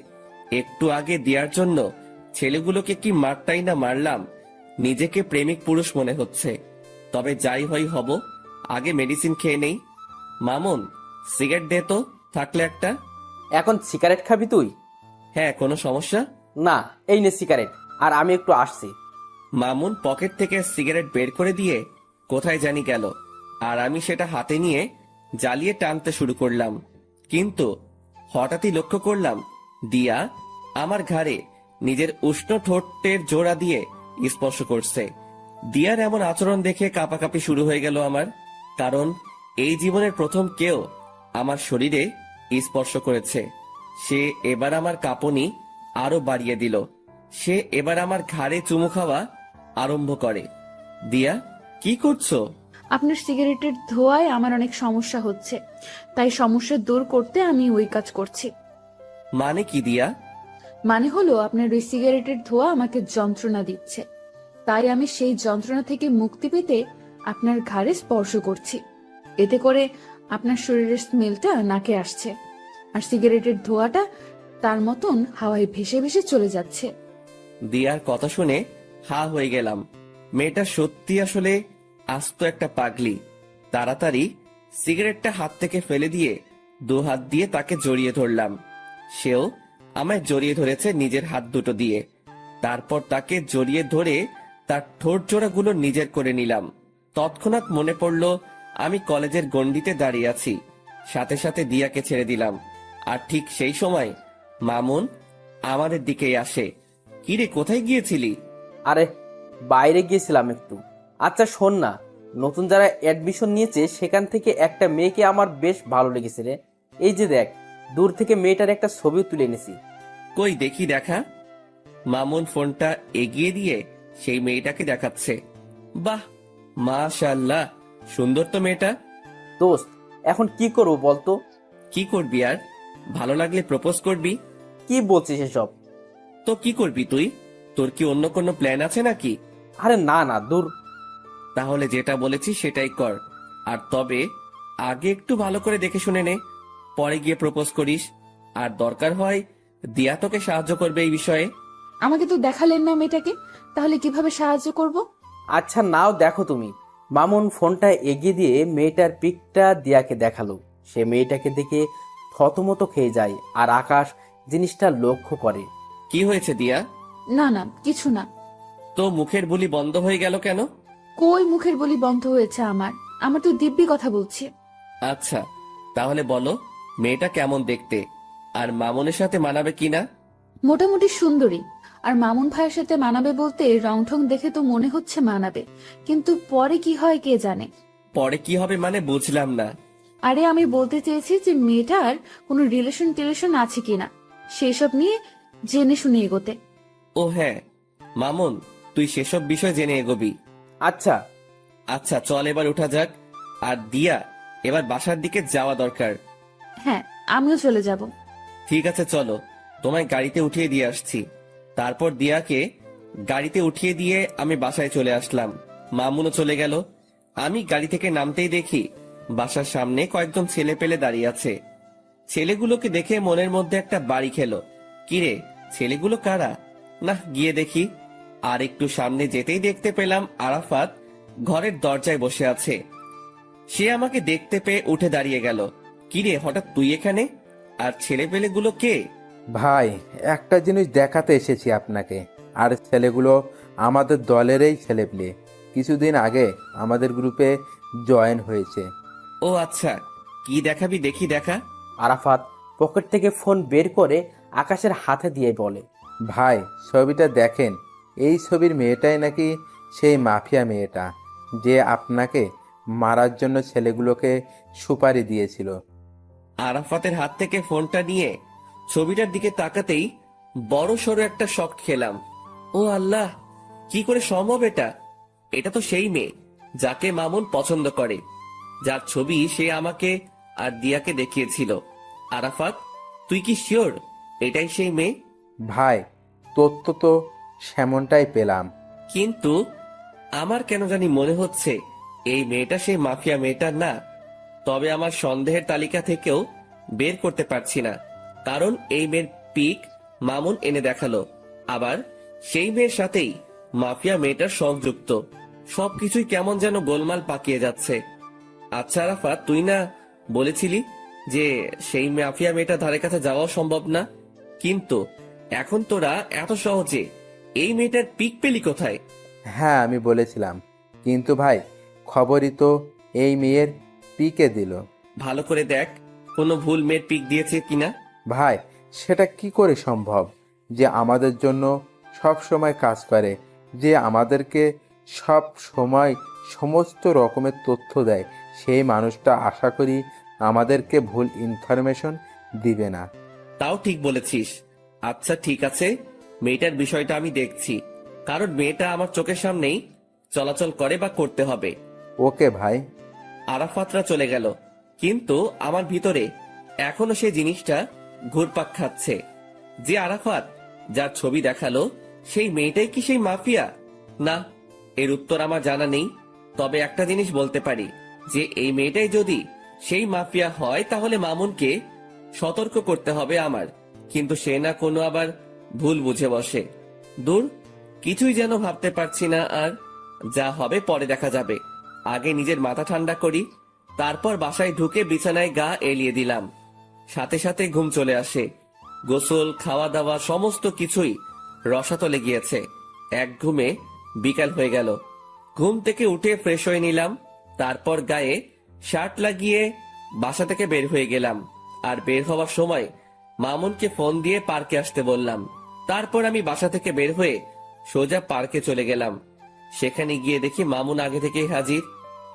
একটু আগে দিয়ার জন্য ছেলেগুলোকে কি মারটাই না মারলাম। নিজেকে প্রেমিক পুরুষ মনে হচ্ছে। তবে যাই হই হব, আগে মেডিসিন খেয়ে নেই। মামুন, সিগারেট দে তো, থাকলে একটা। এখন সিগারেট খাবি তুই? হ্যাঁ, কোনো সমস্যা? না, এই নে সিগারেট, আর আমি একটু আসছি। মামুন পকেট থেকে সিগারেট বের করে দিয়ে কোথায় জানি গেল, আর আমি সেটা হাতে নিয়ে জ্বালিয়ে টানতে শুরু করলাম। কিন্তু হঠাৎই লক্ষ্য করলাম দিয়া আমার ঘাড়ে নিজের উষ্ণ ঠোঁটের জোড়া দিয়ে স্পর্শ করছে। দিয়ার এমন আচরণ দেখে কাঁপাকাঁপি শুরু হয়ে গেল আমার। কারণ এই জীবনের প্রথম কেউ আমার শরীরে স্পর্শ করেছে। সে এবার আমার কাঁপুনি আরো বাড়িয়ে দিল। সে এবার আমার ঘাড়ে চুমু খাওয়া আরম্ভ করে। দিয়া, কি করছো? আপনার সিগারেটের ধোঁয়ায় আমার অনেক সমস্যা হচ্ছে, তাই সমস্যা দূর করতে আমি ওই কাজ করছি। মানে কি দিয়া? মানে হলো আপনার ওই সিগারেটের ধোঁয়া আমাকে যন্ত্রণা দিচ্ছে, তাই আমি সেই যন্ত্রণা থেকে মুক্তি পেতে আপনার ঘাড়ে স্পর্শ করছি। এতে করে আপনার শরীরের স্মেলটা নাকে আসছে, আর সিগারেটের ধোঁয়াটা তার মতন হাওয়ায় ভেসে ভেসে চলে যাচ্ছে। দিয়ার কথা শুনে হা হয়ে গেলাম। মেয়েটা সত্যি আসলে আস্ত একটা পাগলি। তাড়াতাড়ি সিগারেটটা হাত থেকে ফেলে দিয়ে দু হাত দিয়ে তাকে জড়িয়ে ধরলাম। সেও আমায় জড়িয়ে ধরেছে নিজের হাত দুটো দিয়ে। তারপর তাকে জড়িয়ে ধরে তার ঠোঁট জোড়াগুলো নিজের করে নিলাম। তৎক্ষণাৎ মনে পড়ল আমি কলেজের গণ্ডিতে দাঁড়িয়ে আছি। সাথে সাথে দিয়াকে ছেড়ে দিলাম। আর ঠিক সেই সময় মামুন আমাদের দিকেই আসে। কিরে, কোথায় গিয়েছিলি? আরে, বাইরে গিয়েছিলাম একটু। আচ্ছা শোন না, নতুন যারা অ্যাডমিশন নিয়েছে সেখান থেকে একটা মেয়েকে আমার বেশ ভালো লেগেছে রে। এই যে দেখ, দূর থেকে মেয়েটার একটা ছবিও তুলে এনেছি। কই দেখি, দেখা। মামুন ফোনটা এগিয়ে দিয়ে সেই মেয়েটাকে দেখাচ্ছে। বাহ, মাশাআল্লাহ, সুন্দর তো মেয়েটা। দোস্ত, এখন কি করবো বলতো? কি করবি আর? ভালো লাগলে প্রপোজ করবি। কি বলছিস এসব? তো কি করবি তুই? তোর কি অন্য কোনো প্ল্যান আছে নাকি? আরে না না, দূর। তাহলে যেটা বলেছি সেটাই কর। আর তবে আগে একটু ভালো করে দেখে শুনে নে, পরে গিয়ে প্রপোজ করিস। আর দরকার হয় দিয়া তোকে সাহায্য করবে এই বিষয়ে। আমাকে তো দেখালেন না মেয়েটাকে, তাহলে কিভাবে সাহায্য করব? আচ্ছা নাও, দেখো তুমি। মামুন ফোনটা এগিয়ে দিয়ে মেয়েটার পিকটা দিয়াকে দেখালো। সে মেয়েটাকে দেখে থতমত খেয়ে যায়, আর আকাশ জিনিসটা লক্ষ্য করে। কি হয়েছে দিয়া? না না, কিছু না। তো মুখের বুলি বন্ধ হয়ে গেল কেন? কই মুখের বলি বন্ধ হয়েছে আমার? আমার তো দিব্যি কথা বলছি। আচ্ছা, তাহলে বলো মেয়েটা কেমন দেখতে, আর মামুনের সাথে মানাবে কিনা? মোটামুটি সুন্দরী। আর মামুন ভাইয়ের সাথে মানাবে বলতে রং ঠং দেখে তো মনে হচ্ছে মানাবে, কিন্তু পরে কি হয় কে জানে। পরে কি হবে মানে বুঝলাম না। আরে আমি বলতে চেয়েছি যে মেয়েটার কোনো রিলেশন আছে কিনা সেসব নিয়ে জেনে শুনে এগোতে। ও হ্যাঁ, মামুন তুই সেসব বিষয় জেনে এগোবি। আচ্ছা। আচ্ছা চল এবার উঠা যাক। আর দিয়া, এবার বাসার দিকে যাওয়া দরকার। হ্যাঁ, আমিও চলে যাব। ঠিক আছে চলো, তোমায় গাড়িতে উঠিয়ে দিয়ে আসছি। তারপর দিয়াকে গাড়িতে উঠিয়ে দিয়ে আমি বাসায় চলে আসলাম। মামুনও চলে গেল। আমি গাড়ি থেকে নামতেই দেখি বাসার সামনে কয়েকজন ছেলে পেলে দাঁড়িয়ে আছে। ছেলেগুলোকে দেখে মনের মধ্যে একটা বাড়ি খেলো। কিরে, ছেলেগুলো কারা? না, গিয়ে দেখি। আর একটু সামনে যেতেই দেখতে পেলাম আরাফাত ঘরের দরজায় বসে আছে। সে আমাকে দেখতে পেয়ে উঠে দাঁড়িয়ে গেল। কিরে, হঠাৎ তুই এখানে? আর ছেলে পেলেগুলো কে? ভাই, একটা জিনিস দেখাতে এসেছি আপনাকে। আর ছেলেগুলো আমাদের দলেরই ছেলেপেলে। কিছুদিন আগে আমাদের গ্রুপে জয়েন হয়েছে। ও আচ্ছা, কি দেখাবি দেখি দেখা। আরাফাত পকেট থেকে ফোন বের করে আকাশের হাতে দিয়ে বলে, ভাই ছবিটা দেখেন, এই ছবির মেয়েটাই নাকি সেই মাফিয়া মেয়েটা যে আপনাকে মারার জন্য ছেলেগুলোকে সুপারি দিয়েছিল। আরাফাতের হাত থেকে ফোনটা নিয়ে ছবিটার দিকে তাকাতেই বড় সড়ো একটা শক খেলাম। ও আল্লাহ, কি করে সম্ভব এটা? এটা তো সেই মেয়ে যাকে মামুন পছন্দ করে, যার ছবি সে আমাকে আর দিয়াকে দেখিয়েছিল। আরাফাত, তুই কি শিওর এটাই সেই মেয়ে? ভাই তথ্য তো সেমনটাই পেলাম। কিন্তু আমার কেন জানি মনে হচ্ছে এই মেয়েটা সেই মাফিয়া মেয়েটা না। তবে আমার সন্দেহের তালিকা থেকেও বের করতে পারছি না, কারণ এই মেয়ের পিক মামুন এনে দেখালো, আবার সেই মেয়ের সাথেই মাফিয়া মেয়েটার সংযুক্ত। সবকিছুই কেমন যেন গোলমাল পাকিয়ে যাচ্ছে। আচ্ছা আরাফাত, তুই না বলেছিলি যে সেই মাফিয়া মেয়েটা ধারে কাছে যাওয়াও সম্ভব না, কিন্তু এখন তোরা এত সহজে এই মেয়েটার পিক পেলি কোথায়? হ্যাঁ আমি বলেছিলাম, কিন্তু ভাই খবরই তো এই মেয়ের পিকে দিল। ভালো করে দেখ কোনো ভুল মেয়ের পিক দিয়েছে কিনা। ভাই সেটা কি করে সম্ভব যে আমাদের জন্য সব সময় কাজ করে, যে আমাদেরকে সব সময় সমস্ত রকমের তথ্য দেয়, সেই মানুষটা আশা করি আমাদেরকে ভুল ইনফরমেশন দিবে না। তাও ঠিক বলেছিস। আচ্ছা ঠিক আছে, মেয়েটার বিষয়টা আমি দেখছি, কারণ মেয়েটা আমার চোখের সামনেই চলাচল করে বা করতে হবে। ওকে ভাই। আরাফাতরা চলে গেল, কিন্তু আমার ভিতরে এখনো সেই জিনিসটা ঘুরপাক খাচ্ছে যে আরাফাত যার ছবি দেখালো সেই মেয়েটাই কি সেই মাফিয়া? না, এর উত্তর আমার জানা নেই। তবে একটা জিনিস বলতে পারি যে এই মেয়েটাই যদি সেই মাফিয়া হয় তাহলে মামুনকে সতর্ক করতে হবে আমার, কিন্তু সে না কোনো আবার ভুল বুঝে বসে। দূর, কিছুই যেন ভাবতে পারছি না আর। যা হবে পরে দেখা যাবে, আগে নিজের মাথা ঠান্ডা করি। তারপর বাসায় ঢুকে বিছানায় গা এলিয়ে দিলাম, সাথে সাথে ঘুম চলে আসে। গোসল, খাওয়া দাওয়া সমস্ত কিছুই রসাতলে গিয়েছে। এক ঘুমে বিকাল হয়ে গেল। ঘুম থেকে উঠে ফ্রেশ হয়ে নিলাম, তারপর গায়ে শার্ট লাগিয়ে বাসা থেকে বের হয়ে গেলাম। আর বের হওয়ার সময় মামুনকে ফোন দিয়ে পার্কে আসতে বললাম। তারপর আমি বাসা থেকে বের হয়ে সোজা পার্কে চলে গেলাম। সেখানে গিয়ে দেখি মামুন আগে থেকেই হাজির।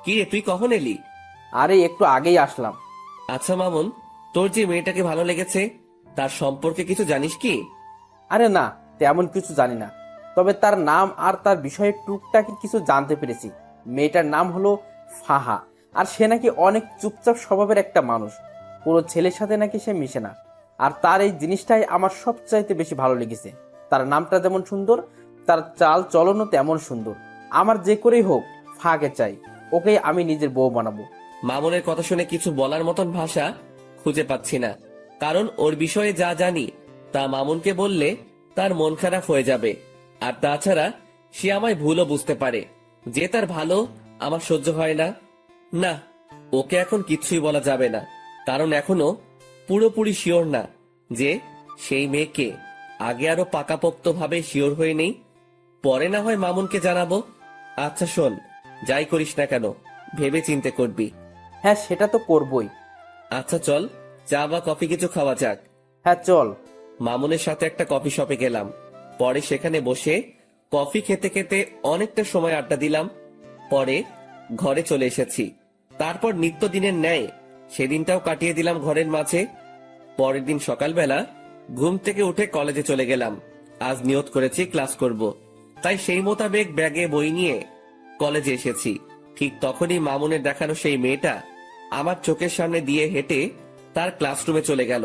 কি রে, তুই কখন এলি? আরে একটু আগেই আসলাম। আচ্ছা মামুন, তোর যে মেয়েটাকে ভালো লেগেছে তার সম্পর্কে কিছু জানিস কি? আরে না, তেমন কিছু জানি না, তবে তার নাম আর তার বিষয়ে টুকটাকি কিছু জানতে পেরেছি। মেয়েটার নাম হলো ফাহা, আর সে নাকি অনেক চুপচাপ স্বভাবের একটা মানুষ। কোনো ছেলের সাথে নাকি সে মিশে না, আর তার এই জিনিসটাই আমার সবচাইতে বেশি ভালো লেগেছে। তার নামটা যেমন সুন্দর, তার চাল চলনও তেমন সুন্দর। আমার যে করেই হোক ফাহাকে চাই, ওকেই আমি নিজের বউ বানাবো। মামুনের কথা শুনে কিছু বলার মতন ভাষা খুঁজে পাচ্ছি না, কারণ ওর বিষয়ে যা জানি তা মামুনকে বললে তার মন খারাপ হয়ে যাবে। আর তাছাড়া সে আমায় ভুলও বুঝতে পারে যে তার ভালো আমার সহ্য হয় না। না, ওকে এখন কিছুই বলা যাবে না, কারণ এখনো পুরোপুরি শিওর না যে সেই মেয়েকে। আগে আরো পাকাপোক্ত ভাবে শিওর হয়ে নেই, পরে না হয় মামুনকে জানাবো। আচ্ছা শোন, যাই করিস না কেন ভেবে চিন্তে করবি। হ্যাঁ সেটা তো করবই। আচ্ছা চল, চা বা কফি কিছু খাওয়া যাক। হ্যাঁ চল। মামুনের সাথে একটা কফি শপে গেলাম, পরে সেখানে বসে কফি খেতে খেতে অনেকটা সময় আড্ডা দিলাম। পরে ঘরে চলে এসেছি। তারপর নিত্যদিনের ন্যায় সেদিনটাও কাটিয়ে দিলাম ঘরের মাঝে। পরের দিন সকালবেলা ঘুম থেকে উঠে কলেজে চলে গেলাম। আজ নিয়ত করেছি ক্লাস করব, তাই সেই মোতাবেক ব্যাগে বই নিয়ে কলেজে এসেছি। ঠিক তখনই মামুনের দেখানো সেই মেয়েটা আমার চোখের সামনে দিয়ে হেঁটে তার ক্লাসরুমে চলে গেল।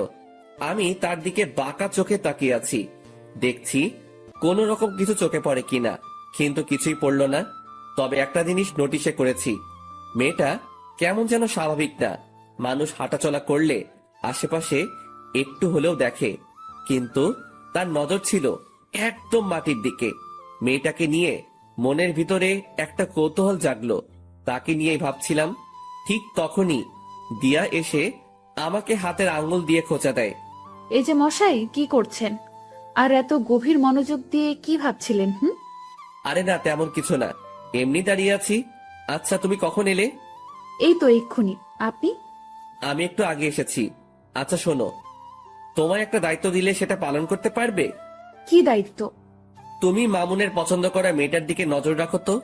আমি তার দিকে বাঁকা চোখে তাকিয়ে আছি, দেখছি কোন রকম কিছু চোখে পড়ে কিনা, কিন্তু কিছুই পড়লো না। তবে একটা জিনিস নোটিশে করেছি, মেয়েটা কেমন যেন স্বাভাবিক না। মানুষ হাঁটাচলা করলে আশেপাশে একটু হলেও দেখে, কিন্তু তার নজর ছিল একদম মাটির দিকে। মেয়েটাকে নিয়ে মনের ভিতরে একটা কৌতূহল জাগলো, তাকে নিয়ে ভাবছিলাম। ঠিক তখনই দিয়া এসে আমাকে হাতের আঙ্গুল দিয়ে খোঁচা দেয়। এই যে মশাই, কি করছেন? আর এত গভীর মনোযোগ দিয়ে কি ভাবছিলেন? আরে না, তেমন কিছু না, এমনি দাঁড়িয়ে আছি। আচ্ছা তুমি কখন এলে? এই তো এক্ষুনি। আপনি? আমি একটু আগে এসেছি। আচ্ছা শোনো, তোমায় একটা দায়িত্ব দিলে সেটা পালন করতে পারবে? কি দায়িত্ব? তুমি মামুনের পছন্দ করা মেয়েটার দিকে নজর রাখো তো,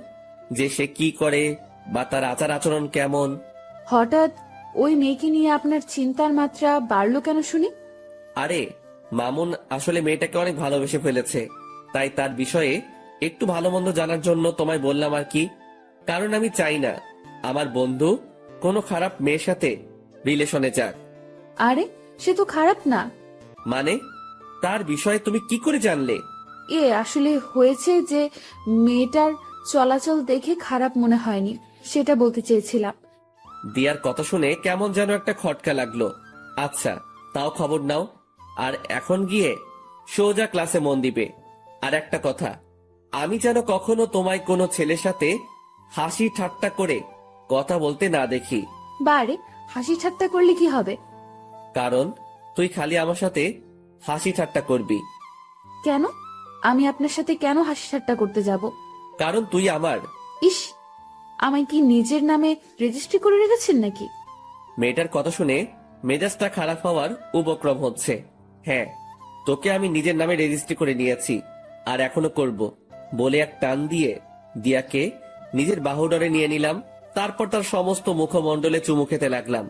যে সে কি করে বা তার আচার আচরণ কেমন। হঠাৎ ওই মেয়েকে নিয়ে আপনার চিন্তার মাত্রা বাড়লো কেন শুনি? আরে মামুন আসলে মেয়েটাকে অনেক ভালোবেসে ফেলেছে, তাই তার বিষয়ে একটু ভালো মন্দ জানার জন্য তোমায় বললাম আর কি। কারণ আমি চাই না আমার বন্ধু কোনো খারাপ মেয়ের সাথে রিলেশনে যাক। আরে সে তো খারাপ না। মানে তার বিষয়ে তুমি কি করে জানলে? আসলে হয়েছে যে মেয়েটার চলাচল দেখে খারাপ মনে হয়নি, সেটা বলতে চেয়েছিলাম। দিয়ার কথা শুনে কেমন যেন একটা খটকা লাগলো। আচ্ছা তাও খবর নাও, আর এখন গিয়ে সোজা ক্লাসে মন দিবে। আর একটা কথা, আমি যেন কখনো তোমায় কোনো ছেলের সাথে হাসি ঠাট্টা করে কথা বলতে না দেখি। বারে, হাসি ঠাট্টা করলে কি হবে? কারণ তুই খালি আমার সাথে হাসি ঠাট্টা করবি। কেন? আমি আপনার সাথে কেন হাসি ঠাট্টা করতে যাব? কারণ তুই আমার। ইস, আমায় কি নিজের নামে রেজিস্ট্রি করে রেখেছেন নাকি? মেয়েটার কথা শুনে মেজাজটা খারাপ হওয়ার উপক্রম হচ্ছে। হ্যাঁ, তোকে আমি নিজের নামে রেজিস্ট্রি করে নিয়েছি, আর এখনো করব বলে এক টান দিয়ে দিয়াকে নিজের বাহুডরে নিয়ে নিলাম। তারপর তার সমস্ত মুখমণ্ডলে চুমু খেতে লাগলাম।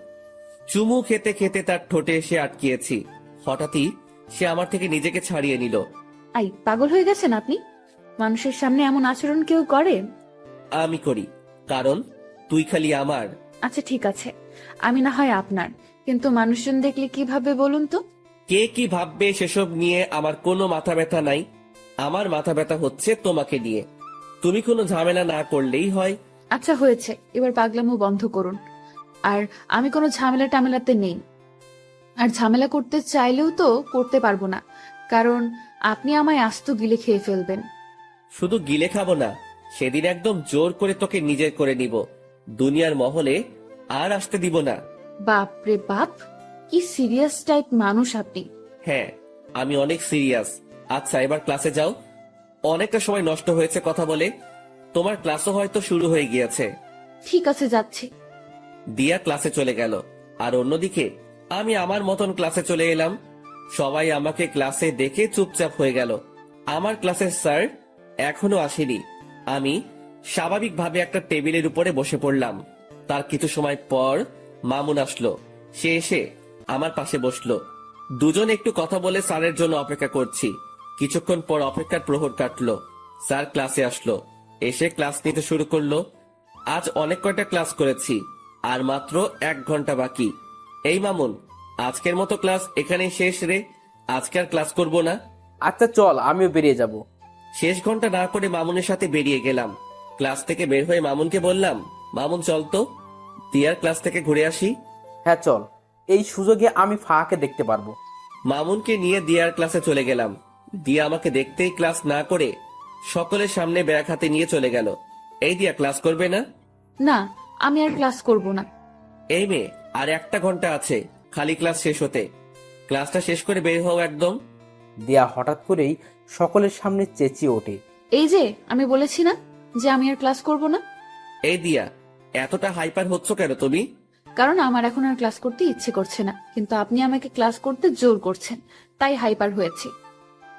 চুমু খেতে খেতে তার ঠোঁটে এসে আটকিয়েছি। হঠাৎই সে আমার থেকে নিজেকে ছাড়িয়ে নিল। আই, পাগল হয়ে গেছেন আপনি? মানুষের সামনে এমন আচরণ কেউ করে? আমি করি, কারণ তুই খালি আমার। আচ্ছা ঠিক আছে, আমি না হয় আপনার, কিন্তু মানুষজন দেখলে কি ভাবে বলুন তো? কে কি ভাববে সেসব নিয়ে আমার কোনো মাথা ব্যথা নাই। আমার মাথা ব্যথা হচ্ছে তোমাকে নিয়ে। তুমি কোনো ঝামেলা না করলেই হয়। আচ্ছা হয়েছে, এবার পাগলামো বন্ধ করুন। আর আমি কোনো ঝামেলা টামেলাতে নেই, আর ঝামেলা করতে চাইলেও তো করতে পারবো না, কারণ আপনি আমায় আস্ত গিলে খেয়ে ফেলবেন। শুধু গিলে খাবো না, সেদিন একদম জোর করে তোকে নিজের করে নিব। দুনিয়ার মহলে আর আসতে দিব না। বাপ রে বাপ, কি সিরিয়াস টাইপ মানুষ আপনি। হ্যাঁ, আমি অনেক সিরিয়াস। আচ্ছা এবার ক্লাসে যাও, অনেকটা সময় নষ্ট হয়েছে কথা বলে। তোমার ক্লাসও হয়তো শুরু হয়ে গিয়েছে। ঠিক আছে, যাচ্ছি। দিয়া ক্লাসে চলে গেল, আর অন্যদিকে আমি আমার মতন ক্লাসে চলে এলাম। সবাই আমাকে ক্লাসে দেখে চুপচাপ হয়ে গেল। আমার ক্লাসের স্যার এখনো আসেনি। আমি স্বাভাবিকভাবে একটা টেবিলের উপরে বসে পড়লাম। তার কিছু সময় পর মামুন আসলো। সে এসে আমার পাশে বসলো। দুজন একটু কথা বলে স্যারের জন্য অপেক্ষা করছি। কিছুক্ষণ পর অপেক্ষার প্রহর কাটলো। স্যার ক্লাসে আসলো, এসে ক্লাস নিতে শুরু করলো। আজ অনেক কয়টা ক্লাস করেছি, আর মাত্র 1 ঘন্টা বাকি। এই মামুন, আজকের মতো ক্লাস এখানেই শেষ রে। আজকে আর ক্লাস করব না। আচ্ছা চল, আমিও বেরিয়ে যাব। শেষ ঘন্টা না করে মামুনের সাথে বেরিয়ে গেলাম। ক্লাস থেকে বের হয়ে মামুনকে বললাম, মামুন চল তো দিয়ার ক্লাস থেকে ঘুরে আসি। হ্যাঁ চল, এই সুযোগে আমি ফাঁকে দেখতে পারবো। মামুনকে নিয়ে দিয়ার ক্লাসে চলে গেলাম। দিয়া আমাকে দেখতেই ক্লাস না করে সকলের সামনে ব্যাগ হাতে নিয়ে চলে গেল। এই দিয়া ক্লাস করবে না? না, আমি আর ক্লাস করব না। এই মেয়ে, আর 1 ঘন্টা আছে খালি ক্লাস শেষ হতে। ক্লাসটা শেষ করে বের হও একদম। দিয়া হঠাৎ করেই সকলের সামনে চেঁচিয়ে ওঠে। এই যে আমি বলেছি না যে আমি আর ক্লাস করব না। এই দিয়া, এতটা হাইপার হচ্ছ কেন তুমি? কারণ আমার এখন আর ক্লাস করতে ইচ্ছে করছে না, কিন্তু আপনি আমাকে ক্লাস করতে জোর করছেন, তাই হাইপার হয়েছে।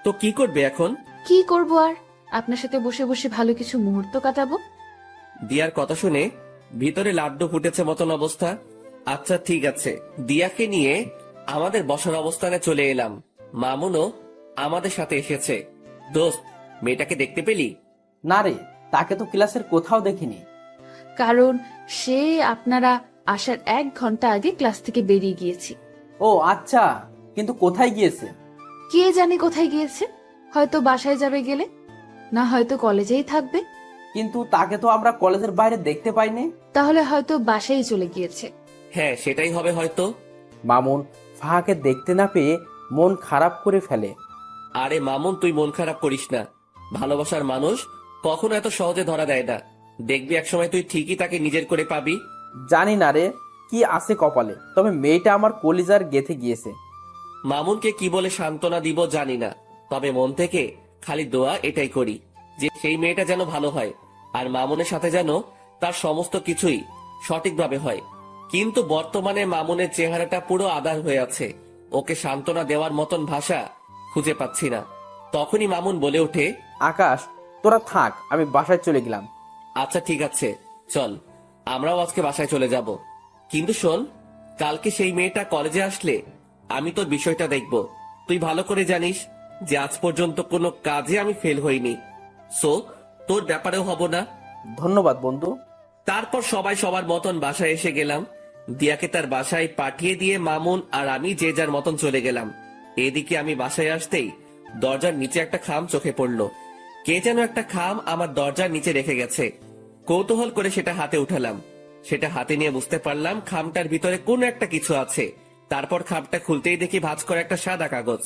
তো কি করবে এখন? কি করব আর, আপনার সাথে বসে বসে ভালো কিছু মুহূর্ত কাটাবো। দিয়ার কথা শুনে ভিতরে লাড্ডু ফুটেছে মতন অবস্থা। আচ্ছা ঠিক আছে, দিয়াকে নিয়ে আমাদের বসার অবস্থানে চলে এলাম। মামুনও আমাদের সাথে এসেছে। দোস্ত, মেয়েটাকে দেখতে পেলি? না রে, তাকে তো ক্লাসের কোথাও দেখিনি। কারণ সে আপনারা আসার 1 ঘন্টা আগে ক্লাস থেকে বেরিয়ে গিয়েছি। ও আচ্ছা, কিন্তু কোথায় গিয়েছে? কে জানে কোথায় গিয়েছে, হয়তো বাসায় যাবে গেলে, না হয়তো কলেজেই থাকবে। কিন্তু তাকে তো আমরা কলেজের বাইরে দেখতে পাইনি। তাহলে হয়তো বাসায় চলে গিয়েছে। হ্যাঁ সেটাই হবে হয়তো। মামুন ফাহাকে দেখতে না পেয়ে মন খারাপ করে ফেলে। আরে মামুন, তুই মন খারাপ করিস না। ভালোবাসার মানুষ কখনো এত সহজে ধরা দেয় না। দেখবি একসময় তুই ঠিকই তাকে নিজের করে পাবি। জানি না রে কি আছে কপালে, তবে মেয়েটা আমার কলিজার গেথে গিয়েছে। মামুনকে কি বলে সান্ত্বনা দিব জানি না, তবে মন থেকে খালি দোয়া এটাই করি যে সেই মেয়েটা যেন ভালো হয়, আর মামুনের সাথে যেন তার সমস্ত কিছুই সঠিকভাবে হয়, কিন্তু বর্তমানে মামুনের চেহারাটা পুরো আধার হয়ে আছে। ওকে সান্ত্বনা দেওয়ার মতন ভাষা খুঁজে পাচ্ছি না। তখনই মামুন বলে ওঠে, আকাশ, তোরা থাক, আমি বাসায় চলে গেলাম। আচ্ছা ঠিক আছে, চল আমরাও আজকে বাসায় চলে যাব। কিন্তু শোন, কালকে সেই মেয়েটা কলেজে আসলে আমি তোর বিষয়টা দেখব। তুই ভালো করে জানিস যে আজ পর্যন্ত কোনো কাজে আমি ফেল হইনি, সো তোর ব্যাপারেও হব না। ধন্যবাদ বন্ধু। তারপর সবাই সবার মতন বাসায় এসে গেলাম। দিয়াকে তার বাসায় পাঠিয়ে দিয়ে মামুন আর আমি যে যার মতন চলে গেলাম। এদিকে আমি বাসায় আসতেই দরজার নিচে একটা খাম চোখে পড়লো। কে যেন একটা খাম আমার দরজার নিচে রেখে গেছে। কৌতূহল করে সেটা হাতে উঠালাম। সেটা হাতে নিয়ে বুঝতে পারলাম খামটার ভিতরে কোনো একটা কিছু আছে। তারপর খামটা খুলতেই দেখি ভাঁজ করা একটা সাদা কাগজ।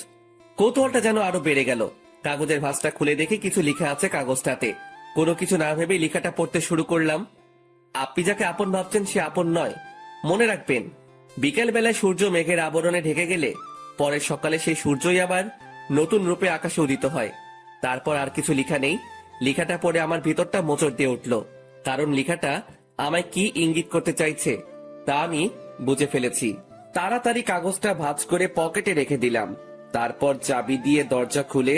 কৌতূহলটা যেন আরো বেড়ে গেল। কাগজের ভাঁজটা খুলে দেখি কিছু লেখা আছে কাগজটাতে। কোনো কিছু না ভেবে লেখাটা পড়তে শুরু করলাম। আপনি যাকে আপন ভাবছেন সে আপন নয়। মনে রাখবেন, বিকেল বেলায় সূর্য মেঘের আবরণে ঢেকে গেলে পরের সকালে সেই সূর্যই আবার নতুন রূপে আকাশে উদিত হয়। তারপর আর কিছু লেখা নেই। লেখাটা পড়ে আমার ভিতরটা মোচড় দিয়ে উঠল, কারণ লেখাটা আমায় কি ইঙ্গিত করতে চাইছে তা আমি বুঝে ফেলেছি। তাড়াতাড়ি কাগজটা ভাঁজ করে পকেটে রেখে দিলাম। তারপর চাবি দিয়ে দরজা খুলে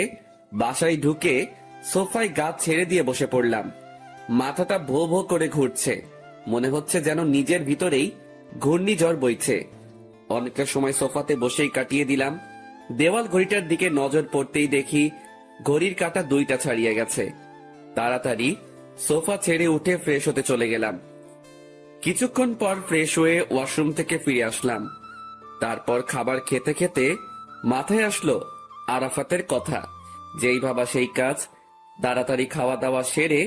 বাসায় ঢুকে সোফায় গা ছেড়ে দিয়ে বসে পড়লাম। মাথাটা ভো ভো করে ঘুরছে, মনে হচ্ছে যেন নিজের ভিতরেই ঘূর্ণিঝড় বইছে। অনেকটা সময় সোফাতে বসেই কাটিয়ে দিলাম। দেওয়াল ঘড়িটার দিকে নজর পড়তেই দেখি ঘড়ির কাঁটা 2টা ছাড়িয়ে গেছে। তাড়াতাড়ি সোফা ছেড়ে উঠে ফ্রেশ হতে চলে গেলাম। কিছুক্ষণ পর ফ্রেশ হয়ে ওয়াশরুম থেকে ফিরে আসলাম। তারপর খাবার খেতে খেতে মাথায় আসলো আরাফাতের কথা। যেই ভাবা সেই কাজ। তাড়াতাড়ি খাওয়া দাওয়া সেরে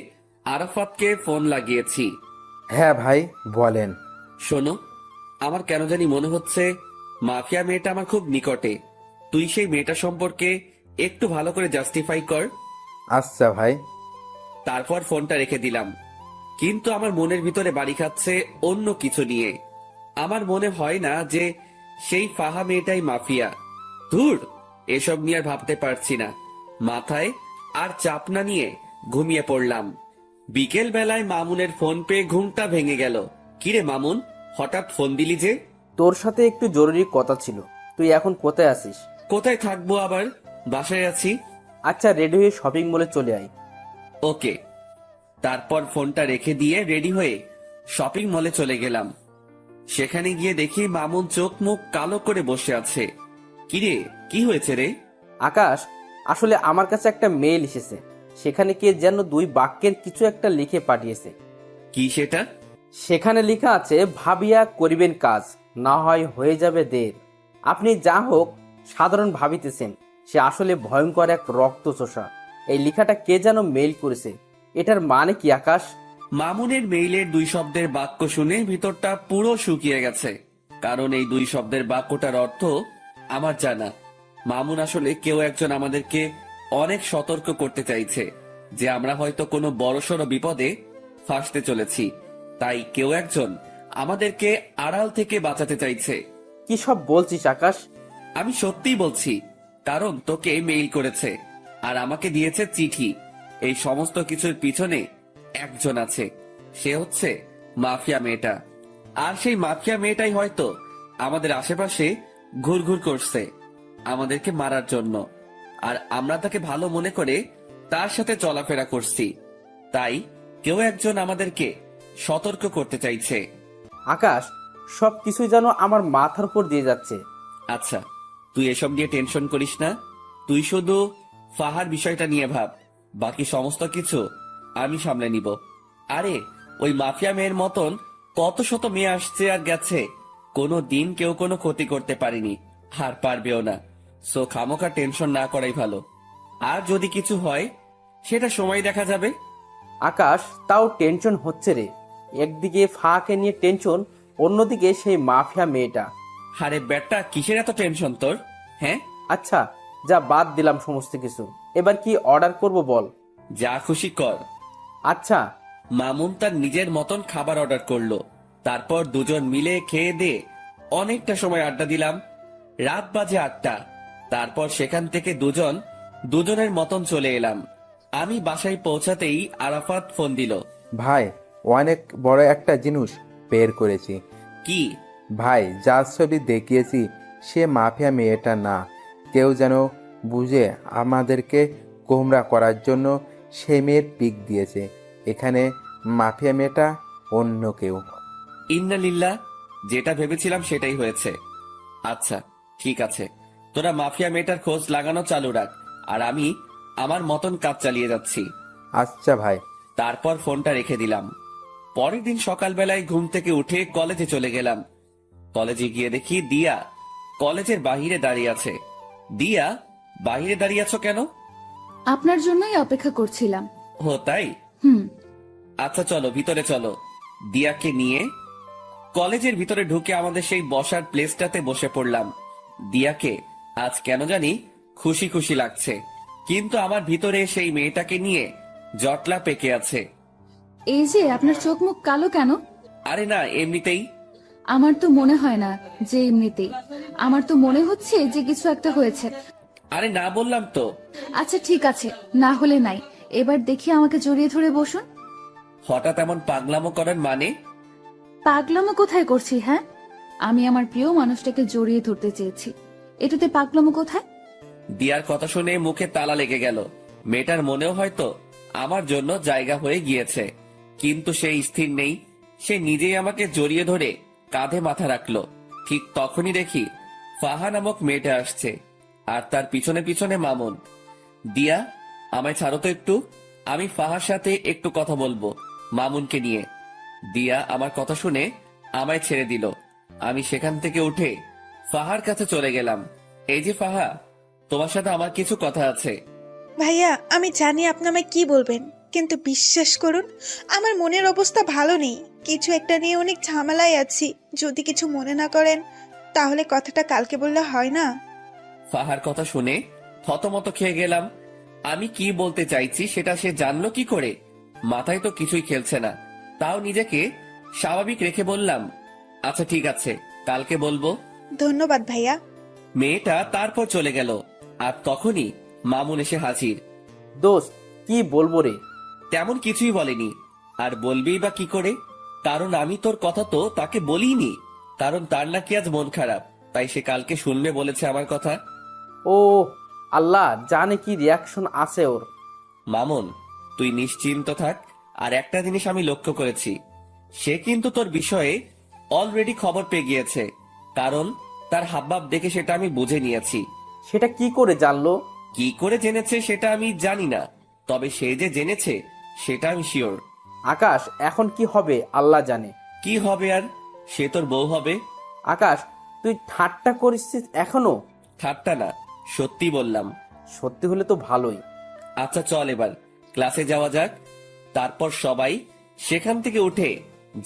আরাফাতকে ফোন লাগিয়েছি। হ্যাঁ ভাই, বলেন। শোনো, আমার কেন জানি মনে হচ্ছে মাফিয়া মেয়েটা আমার খুব নিকটে। তুই সেই মেয়েটা সম্পর্কে একটু ভালো করে জাস্টিফাই কর। আচ্ছা ভাই। তারপর ফোনটা রেখে দিলাম। কিন্তু আমার মনের ভিতরে বাড়ি খাচ্ছে অন্য কিছু নিয়ে। আমার মনে হয় না যে সেই ফাহা মেয়েটাই মাফিয়া। ধুর, এসব নিয়ে আর ভাবতে পারছি না। মাথায় আর চাপ না নিয়ে ঘুমিয়ে পড়লাম। বিকেল বেলায় মামুনের ফোন পেয়ে ঘুমটা ভেঙে গেল। কিরে মামুন, হঠাৎ ফোন দিলি যে? তোর সাথে একটু জরুরি কথা ছিল। তুই এখন কোথায় আছিস? কোথায় থাকবো আবার, বাসায় আছি। আচ্ছা, রেডি হয়ে শপিং মলে চলে আয়। ওকে। তারপর ফোনটা রেখে দিয়ে রেডি হয়ে শপিং মলে চলে গেলাম। সেখানে গিয়ে দেখি মামুন চোখ মুখ কালো করে বসে আছে। কিরে, কি হয়েছে রে? আকাশ, আসলে আমার কাছে একটা মেইল এসেছে। সেখানে কে যেন 2 বাক্যের কিছু একটা লিখে পাঠিয়েছে। কি সেটা? সেখানে লেখা আছে, ভাবিয়া করিবেন কাজ, না হয় হয়ে যাবে দের। আপনি যা হোক সাধারণ ভাবিতেছেন, সে আসলে ভয়ঙ্কর এক রক্তচোষা। এই লেখাটা কে যেন মেইল করেছে। এটার মানে কি আকাশ? মামুনের মেইলের 2 শব্দের বাক্য শুনে ভিতরটা পুরো শুকিয়ে গেছে। কারণ এই 2 শব্দের বাক্যটার অর্থ আমার জানা। মামুন আসলে কেউ একজন আমাদেরকে অনেক সতর্ক করতে চাইছে যে আমরা হয়তো কোনো বড়সড় বিপদে ফাঁসতে চলেছি। তাই কেউ একজন আমাদেরকে আড়াল থেকে বাঁচাতে চাইছে। কি সব বলছিস আকাশ? আমি সত্যিই বলছি, কারণ তোকে মেইল করেছে আর আমাকে দিয়েছে চিঠি। এই সমস্ত কিছুর পিছনে একজন আছে, সে হচ্ছে মাফিয়া মেয়েটা। আর সেই মাফিয়া মেয়েটাই হয়তো আমাদের আশেপাশে ঘুরঘুর করছে আমাদেরকে মারার জন্য। আর আমরা তাকে ভালো মনে করে তার সাথে চলাফেরা করছি। তাই কেউ একজন আমাদেরকে সতর্ক করতে চাইছে। আকাশ, সব কিছুই যেন আমার মাথার উপর দিয়ে যাচ্ছে। আচ্ছা, তুই এসব নিয়ে টেনশন করিস না। তুই শুধু ফাহার বিষয়টা নিয়ে ভাব, বাকি সমস্ত কিছু আমি সামলে নিব। আরে, ওই মাফিয়া মেয়ের মতন কত শত মেয়ে আসছে আর গেছে, কোনো দিন কেউ কোনো ক্ষতি করতে পারেনি, আর পারবেও না। সো খামোখা টেনশন না করাই ভালো। আর যদি কিছু হয় সেটা সময় দেখা যাবে। আকাশ, তাও টেনশন হচ্ছে রে। একদিকে ফাঁকে নিয়ে টেনশন, অন্যদিকে সেই মাফিয়া মেয়েটা। আরে বেটা, কিসের এত টেনশন তোর? হ্যাঁ, আচ্ছা, যা বাদ দিলাম সমস্ত কিছু। এবার কি অর্ডার করব বল? যা খুশি কর। আচ্ছা। মামুন তার নিজের মতন খাবার অর্ডার করলো। তারপর দুজন মিলে খেয়ে দিয়ে অনেকটা সময় আড্ডা দিলাম। রাত বাজে 8টা। তারপর সেখান থেকে দুজনের মতন চলে এলাম। আমি বাসায় পৌঁছাতেই আরাফাত ফোন দিল। ভাই, অনেক বড় একটা জিনিস বের করেছি। কি? ভাই, যার ছবি দেখিয়েছি সে মাফিয়া মেয়েটা না। কেউ যেন বুঝে আমাদেরকে গোমরা করার জন্য সে মেয়ের পিক দিয়েছে। এখানে মাফিয়া মেয়েটা অন্য কেউ। ইন্না লিল্লাহ, যেটা ভেবেছিলাম সেটাই হয়েছে। আচ্ছা ঠিক আছে, তোরা মাফিয়া মেয়েটার খোঁজ লাগানো চালু রাখ, আর আমি আমার মতন কাজ চালিয়ে যাচ্ছি। আচ্ছা ভাই। তারপর ফোনটা রেখে দিলাম। পরের দিন সকালবেলায় ঘুম থেকে উঠে কলেজে চলে গেলাম। কলেজে গিয়ে দেখি দিয়া কলেজের বাহিরে দাঁড়িয়ে আছে। দিয়া, বাহিরে দাঁড়িয়ে আছো কেন? আপনার জন্যই অপেক্ষা করছিলাম। ও তাই? হুম। আচ্ছা চলো ভিতরে চলো। দিয়াকে নিয়ে কলেজের ভিতরে ঢুকে আমাদের সেই বসার প্লেসটাতে বসে পড়লাম। দিয়াকে আজ কেন জানি খুশি খুশি লাগছে, কিন্তু আমার ভিতরে সেই মেয়েটাকে নিয়ে জটলা পেকে আছে। এই যে আপনার চোখ মুখ কালো কেন? আরে না, এমনিতেই। আমার তো মনে হয় না যে এমনিতেই। আমার তো মনে হচ্ছে যে কিছু একটা হয়েছে। আরে না বললাম তো। আচ্ছা ঠিক আছে, না হলে নাই। এবার দেখি আমাকে জড়িয়ে ধরে বসুন। হঠাৎ এমন পাগলামো করেন মানে? পাগলামো কোথায় করছি? হ্যাঁ, আমি আমার প্রিয় মানুষটাকে জড়িয়ে ধরতে চেয়েছি, এটাতে পাগলামো কোথায়? দিয়ার কথা শুনে মুখে তালা লেগে গেল। মেয়েটার মনেও হয়তো আমার জন্য জায়গা হয়ে গিয়েছে, কিন্তু সে স্থির নেই। সে নিজেই আমাকে জড়িয়ে ধরে কাঁধে মাথা রাখলো। ঠিক তখনই দেখি ফাহা নামক মেয়েটা আসছে, আর তার পিছনে পিছনে মামুন। দিয়া, আমায় ছাড়ো তো একটু, আমি ফাহার সাথে একটু কথা বলবো মামুনকে নিয়ে। দিয়া আমার কথা শুনে আমায় ছেড়ে দিল। আমি সেখান থেকে উঠে ফাহার কাছে চলে গেলাম। এই যে ফাহা, তোমার সাথে আমার কিছু কথা আছে। ভাইয়া, আমি জানি আপনি আমায় কি বলবেন, কিন্তু বিশ্বাস করুন আমার মনের অবস্থা ভালো নেই। কিছু একটা নিয়ে অনেক ঝামেলায় আছি। যদি কিছু মনে না করেন তাহলে কথাটা কালকে বললে হয় না? ফাহার কথা শুনে থতমত খেয়ে গেলাম। আমি কি বলতে চাইছি সেটা সে জানলো কি করে? মাথায় তো কিছুই খেলছে না। তাও নিজেকে স্বাভাবিক রেখে বললাম, আচ্ছা ঠিক আছে, কালকে বলবো। ধন্যবাদ ভাইয়া। মেয়েটা তারপর চলে গেল, আর তখনই মামুন এসে হাজির। দোস্ত, কি বলবো রে? তেমন কিছুই বলেনি, আর বলবেই বা কি করে? কারণ আমি তোর কথা তো তাকে বলিনি, কারণ তার নাকি আজ মন খারাপ, তাই সে কালকে শুনবে বলেছে আমার কথা। ও আল্লাহ জানে কি রিয়াকশন আছে ওর। মামুন, তুই নিশ্চিন্ত থাক। আর একটা জিনিস আমি লক্ষ্য করেছি, সে কিন্তু তোর বিষয়ে অলরেডি খবর পেয়ে গিয়েছে, কারণ তার হাবভাব দেখে সেটা আমি বুঝে নিয়েছি। সেটা কি করে জানলো? কি করে জেনেছে সেটা আমি জানি না, তবে সে যে জেনেছে সেটা আমি শিওর। আকাশ, এখন কি হবে আল্লাহ জানে। কি হবে আর? সে তোর বউ হবে। আকাশ, তুই ঠাট্টা করিস এখনো? ঠাট্টা না, সত্যি বললাম। সত্যি হলে তো ভালোই। আচ্ছা চল এবার ক্লাসে যাওয়া যাক। তারপর সবাই সেখান থেকে উঠে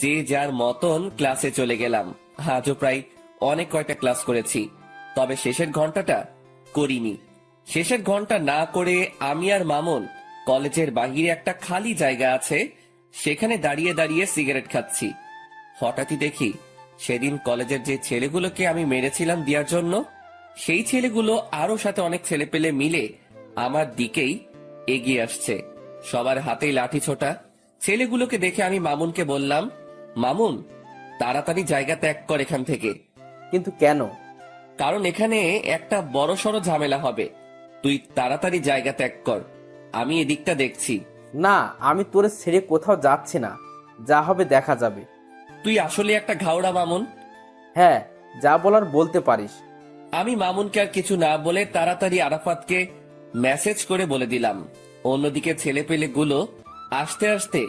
যে যার মতন ক্লাসে চলে গেলাম। আজও প্রায় অনেক কয়টা ক্লাস করেছি, তবে শেষের ঘন্টাটা করিনি। শেষের ঘন্টা না করে আমি আর মামুন কলেজের বাহিরে একটা খালি জায়গা আছে, সেখানে দাঁড়িয়ে দাঁড়িয়ে সিগারেট খাচ্ছি। হঠাৎই দেখি সেদিন কলেজের যে ছেলেগুলোকে আমি মেরেছিলাম দেওয়ার জন্য, সেই ছেলেগুলো আরো সাথে অনেক ছেলে পেলে মিলে আমার দিকেই এগিয়ে আসছে। সবার হাতেই লাঠি ছোটা। ছেলেগুলোকে দেখে আমি মামুনকে বললাম, মামুন তাড়াতাড়ি জায়গা ত্যাগ কর এখান থেকে। কিন্তু কেন? কারণ এখানে একটা বড়সড় ঝামেলা হবে। তুই তাড়াতাড়ি জায়গা ত্যাগ কর, আমি এদিকটা দেখছি। না, আমি তোরে ছেড়ে কোথাও যাচ্ছি না, যা হবে দেখা যাবে। তুই আসলে একটা ঘাওড়া মামুন। হ্যাঁ, যা বলার বলতে পারিস। আমি মামুনকে আর কিছু না বলে তাড়াতাড়ি আরাফাতকে মেসেজ করে বলে দিলাম। অন্যদিকে ছেলেপেলে গুলো আস্তে আস্তে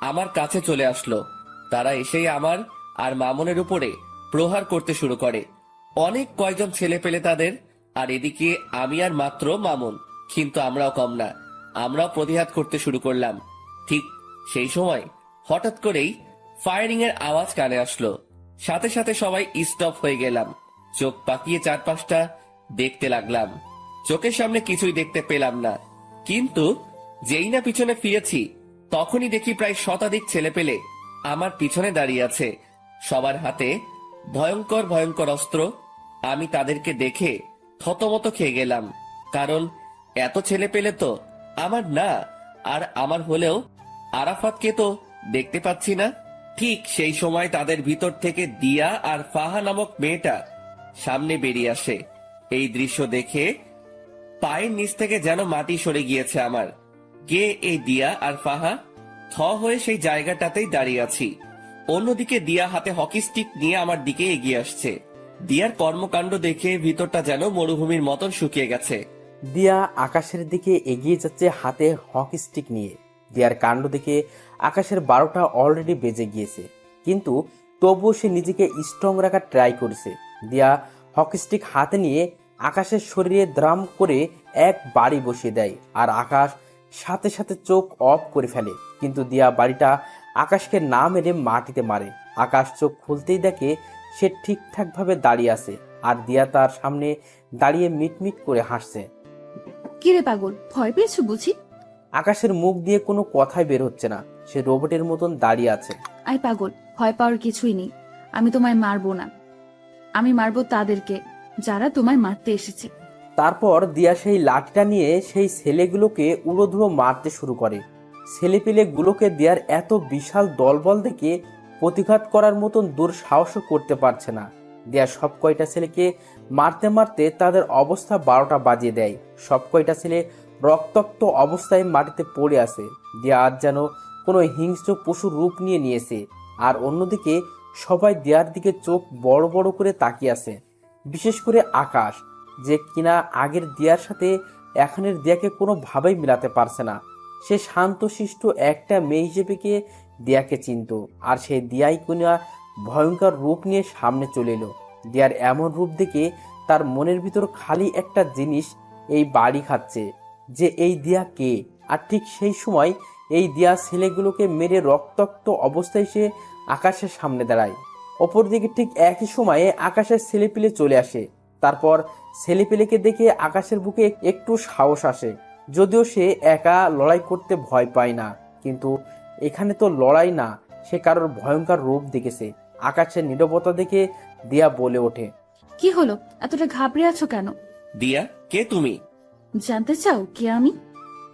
আমার কাছে চলে আসলো। তারা এসেই আমার আর মামুনের উপরে প্রহার করতে শুরু করে। অনেক কয়জন ছেলে পেলে তাদের, আর এদিকে আমি আর মাত্র মামুন। কিন্তু আমরাও কম না, আমরাও প্রতিহাত করতে শুরু করলাম। ঠিক সেই সময় হঠাৎ করেই ফায়ারিং এর আওয়াজ কানে আসলো। সাথে সাথে সবাই স্টপ হয়ে গেলাম। চোখ পাকিয়ে চারপাশটা দেখতে লাগলাম। চোখের সামনে কিছুই দেখতে পেলাম না, কিন্তু যেই না পিছনে ফিরেছি তখনই দেখি প্রায় শতাধিক ছেলে পেলে আমার পিছনে দাঁড়িয়ে আছে। সবার হাতে ভয়ঙ্কর ভয়ঙ্কর অস্ত্র। আমি তাদেরকে দেখে থতমত খেয়ে গেলাম, কারণ এত ছেলে পেলে তো আমার না, আর আমার হলেও আরাফাতকে তো দেখতে পাচ্ছি না। ঠিক সেই সময় তাদের ভিতর থেকে দিয়া আর ফাহা নামক মেয়েটা সামনে বেরিয়ে আসে। এই দৃশ্য দেখে পায়ের নিচ থেকে যেন মাটি সরে গিয়েছে আমার। কে এই দিয়া আর ফাহা? থ হয়ে সেই জায়গাটাতেই দাঁড়িয়ে আছি। অন্যদিকে দিয়া হাতে হকি স্টিক নিয়ে আমার দিকে এগিয়ে আসছে। দিয়ার কর্মকাণ্ড দেখে ভিতরটা যেন মরুভূমির মতন শুকিয়ে গেছে। দিয়া আকাশের দিকে এগিয়ে যাচ্ছে হাতে হকি স্টিক নিয়ে। দিয়ার কাণ্ড দেখে আকাশের 12টা অলরেডি বেজে গিয়েছে, কিন্তু তবুও সে নিজেকে স্ট্রং রাখার ট্রাই করেছে। দিয়া হকি স্টিক হাতে নিয়ে আকাশের শরীরে দ্রাম করে এক বাড়ি বসিয়ে দেয়, আর আকাশ সাথে সাথে চোখ অফ করে ফেলে। কিন্তু দিয়া বাড়িটা আকাশকে না মেরে মাটিতে মারে। আকাশ চোখ খুলতেই দেখে সে ঠিকঠাক ভাবে দাঁড়িয়ে আছে, আর দিয়া তার সামনে দাঁড়িয়ে মিটমিট করে হাসছে। কিরে পাগল, ভয় পেয়েছো বুঝি? আকাশের মুখ দিয়ে কোনো কথাই বের হচ্ছে না, সে রোবটের মতন দাঁড়িয়ে আছে। আই পাগল, ভয় পাওয়ার কিছুই নেই। আমি তোমায় মারবো না, আমি মারবো তাদেরকে যারা তোমায় মারতে এসেছে। তারপর দিয়া সেই লাঠিটা নিয়ে সেই ছেলেগুলোকে উড়োধুড়ো মারতে শুরু করে। ছেলেপিলেগুলোকে দিয়ার এত বিশাল দলবল দেখে প্রতিঘাত করার মতন দুঃসাহসও করতে পারছে না। দিয়া সব কয়টা ছেলেকে মারতে মারতে তাদের অবস্থা 12টা বাজিয়ে দেয়। সব কয়টা ছেলে রক্তাক্ত অবস্থায় মাটিতে পড়ে আছে। দিয়া আজ যেন কোনো হিংস্র পশুর রূপ নিয়েছে। আর অন্যদিকে সবাই দিয়ার দিকে চোখ বড় বড় করে তাকিয়ে আছে, বিশেষ করে আকাশ, যে কিনা আগের দিয়ার সাথে এখনের দিয়াকে কোনোভাবেই মিলাতে পারছে না। সে শান্তশিষ্ট একটা মেয়ে হিসেবে কে দিয়াকে চিনত, আর সেই দিয়াই কিনা ভয়ঙ্কর রূপ নিয়ে সামনে চলে এলো। দিয়ার এমন রূপ দেখে তার মনের ভিতর খালি একটা জিনিস এই বাড়ি খাচ্ছে, যে এই দিয়া কে। আর ঠিক সেই সময় এই দিয়া ছেলেগুলোকে মেরে রক্তাক্ত অবস্থায় সে আকাশের সামনে দাঁড়ায়। অপরদিকে ঠিক একই সময়ে আকাশের ছেলেপিলে চলে আসে। তারপর ছেলেপিলেকে দেখে আকাশের বুকে একটু সাহস আসে, যদিও সে একা লড়াই করতে ভয় পায় না। কিন্তু এখানে তো লড়াই না, সে কারোর ভয়ঙ্কর রূপ দেখেছে। আকাশের নীরবতা দেখে দিয়া বলে ওঠে, কি হলো, এতটা ঘাবড়ে আছো কেন? দিয়া, কে তুমি? জানতে চাও কে আমি?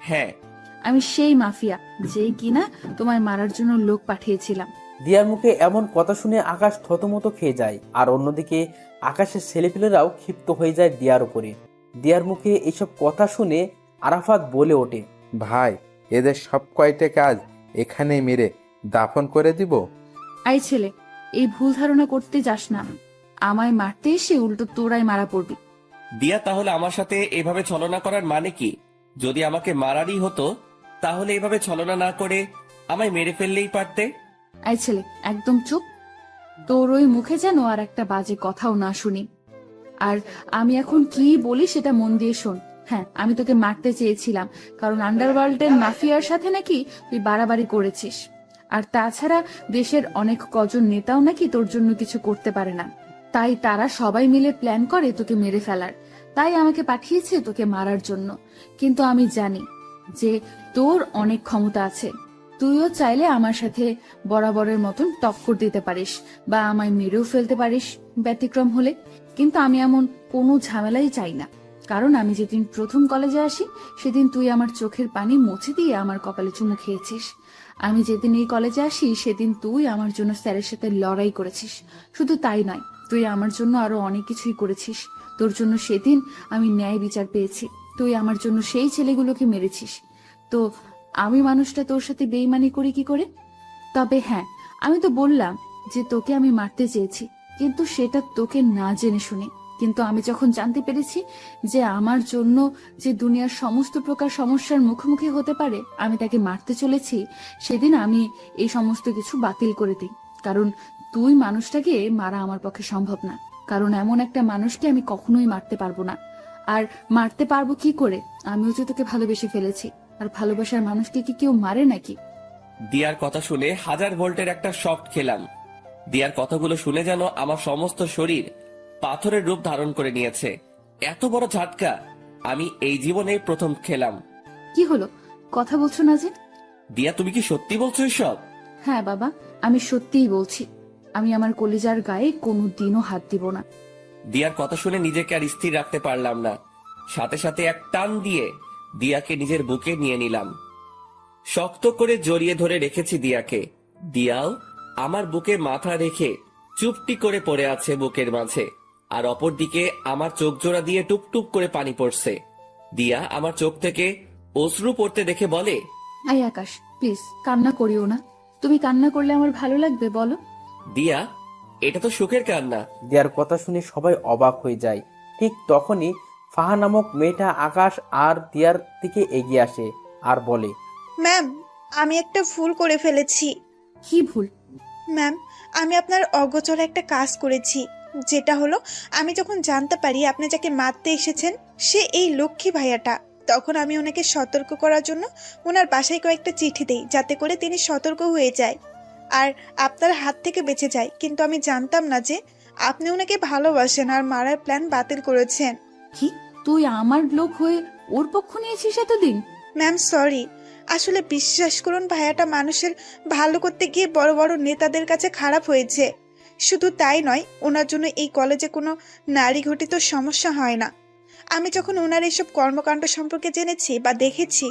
হ্যাঁ। আমি সেই মাফিয়া, যেই কিনা তোমায় মারার জন্য লোক পাঠিয়েছিলাম। দিয়ার মুখে এমন কথা শুনে আকাশ থতমত খেয়ে যায়, আর অন্যদিকে আকাশের ছেলেপিলেরাও ক্ষিপ্ত হয়ে যায় দিয়ার উপরে। দিয়ার মুখে এইসব কথা শুনে আরাফাত বলে ওঠে, ভাই, এদের সব কয়টা কাজ এখানে মেরে দাফন করে দিব। আই ছেলে, এই ভুল ধারণা করতে যাস না। আমায় মারতে এসে উল্টো তোরাই মারা পড়বি। দিয়া, তাহলে আমার সাথে এভাবে ছলনা করার মানে কি? যদি আমাকে মারারই হতো তাহলে এভাবে ছলনা না করে আমায় মেরে ফেললেই পারতে। আই ছেলে, একদম চুপ। তোর ওই মুখে যেন আর একটা বাজে কথাও না শুনি। আর আমি এখন কি বলি সেটা মন দিয়ে শোন। হ্যাঁ, আমি তোকে মারতে চেয়েছিলাম, কারণ আন্ডারওয়ার্ল্ডের মাফিয়ার সাথে নাকি তুই বাড়াবাড়ি করেছিস। আর তাছাড়া দেশের অনেক কজন নেতাও নাকি তোর জন্য কিছু করতে পারে না, তাই তারা সবাই মিলে প্ল্যান করে তোকে মেরে ফেলার। তাই আমাকে পাঠিয়েছে তোকে মারার জন্য। কিন্তু আমি জানি যে তোর অনেক ক্ষমতা আছে, তুইও চাইলে আমার সাথে বরাবরের মতন টক্কর দিতে পারিস বা আমায় মেরেও ফেলতে পারিস ব্যতিক্রম হলে। কিন্তু আমি এমন কোনো ঝামেলাই চাই না, কারণ আমি যেদিন প্রথম কলেজে আসি সেদিন তুই আমার চোখের পানি মুছে দিয়ে আমার কপালে চুমু খেয়েছিস। আমি যেদিন এই কলেজে আসি সেদিন তুই আমার জন্য স্যারের সাথে লড়াই করেছিস। শুধু তাই নয়, তুই আমার জন্য আরো অনেক কিছুই করেছিস। তোর জন্য সেদিন আমি ন্যায় বিচার পেয়েছি। তুই আমার জন্য সেই ছেলেগুলোকে মেরেছিস। তো আমি মানুষটা তোর সাথে বেইমানি করি কি করে? তবে হ্যাঁ, আমি তো বললাম যে তোকে আমি মারতে চেয়েছি, কিন্তু সেটা তোকে না জেনে শুনে। কিন্তু আমি যখন জানতে পেরেছি যে আমার জন্য যে দুনিয়ার সমস্ত প্রকার সমস্যার মুখোমুখি হতে পারে আমি তাকে মারতে চলেছি, সেদিন আমি এই সমস্ত কিছু বাতিল করে দিই। কারণ তুই মানুষটাকে মারা আমার পক্ষে সম্ভব না, কারণ এমন একটা মানুষকে আমি কখনোই মারতে পারবো না। আর মারতে পারবো কি করে? আমিও যে তোকে ভালোবেসে ফেলেছি, আর ভালোবাসার মানুষকে কি কেউ মারে নাকি? দিয়ার কথা শুনে 1000 ভোল্টের একটা শক খেলাম। দিয়ার কথাগুলো শুনে যেন আমার সমস্ত শরীর পাথরের রূপ ধারণ করে নিয়েছে। এত বড় ঝাটকা আমি এই জীবনে প্রথম খেলাম। কি হলো, কথা বলছো না যে? দিয়া, তুমি কি সত্যি বলছো এসব? হ্যাঁ বাবা, আমি সত্যিই বলছি। আমি আমার কলিজার গায়ে কোনো দিনও হাত দিব না। দিয়ার কথা শুনে নিজেকে আর স্থির রাখতে পারলাম না। সাথে সাথে এক টান দিয়ে দিয়াকে নিজের বুকে নিয়ে নিলাম। শক্ত করে জড়িয়ে ধরে রেখেছি দিয়াকে। দিয়াও আমার বুকে মাথা রেখে চুপটি করে পড়ে আছে বুকের মাঝে, আর অপরদিকে আমার চোখ জোড়া দিয়ে টুপটুপ করে পানি পড়ছে। দিয়া আমার চোখ থেকে অশ্রু পড়তে দেখে বলে, আই আকাশ, প্লিজ কান্না করিও না। তুমি কান্না করলে আমার ভালো লাগবে বলো? দিয়া, এটা তো সুখের কান্না। দিয়ার কথা শুনে সবাই অবাক হয়ে যায়। ঠিক তখনই ফাহা নামক মেয়েটা আকাশ আর দিয়ার দিকে এগিয়ে আসে আর বলে, ম্যাম, আমি একটা ভুল করে ফেলেছি। কি ভুল? ম্যাম, আমি আপনার অগোচরে একটা কাজ করেছি, যেটা হলো আমি যখন জানতে পারি আপনি যাকে মারতে এসেছেন সে এই লক্ষ্মী ভাইয়াটা, তখন আমি ওনাকে সতর্ক করার জন্য ওনার বাসায় কয়েকটা চিঠি দেই, যাতে করে তিনি সতর্ক হয়ে যায় আর আপনার হাত থেকে বেঁচে যায়। কিন্তু আমি জানতাম না যে আপনি ওনাকে ভালোবাসেন আর মারার প্ল্যান বাতিল করেছেন। কি, তুই আমার লোক হয়ে ওর পক্ষ নিয়েছিস এতদিন? ম্যাম সরি, আসলে বিশ্বাস করুন ভাইয়াটা মানুষের ভালো করতে গিয়ে বড় বড় নেতাদের কাছে খারাপ হয়েছে। শুধু তাই নয়, ওনার জন্য এই কলেজে কোনো নারী ঘটিত সমস্যা হয় না। আমি যখন ওনার এইসব কর্মকাণ্ড সম্পর্কে জেনেছি বা দেখেছি,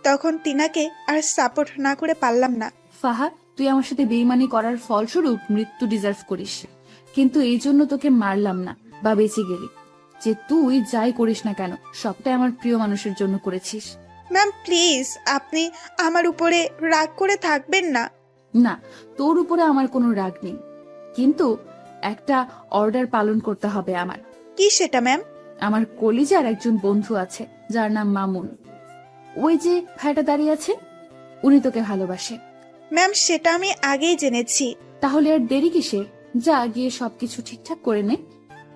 তখন তিনাকে আর সাপোর্ট না করে পারলাম না। ফাহা, তুই আমার সাথে বেইমানি করার ফলস্বরূপ মৃত্যু ডিজার্ভ করিস, কিন্তু এই জন্য তোকে মারলাম না বা বেঁচে গেলি। যে তুই যাই করিস না কেন, সবটাই আমার প্রিয় মানুষের জন্য করেছিস। ম্যাম প্লিজ, আপনি আমার উপরে রাগ করে থাকবেন না। না, তোর উপরে আমার কোনো রাগ নেই, কিন্তু একটা অর্ডার পালন করতে হবে আমার। কি সেটা ম্যাম? আমার কলিজার একজন বন্ধু আছে যার নাম মামুন। ওই যে ভাইটা দাঁড়িয়ে আছে, উনি তোকে ভালোবাসে। ম্যাম সেটা আমি আগেই জেনেছি। তাহলে আর দেরি কিসের? যা গিয়ে সবকিছু ঠিকঠাক করে নে।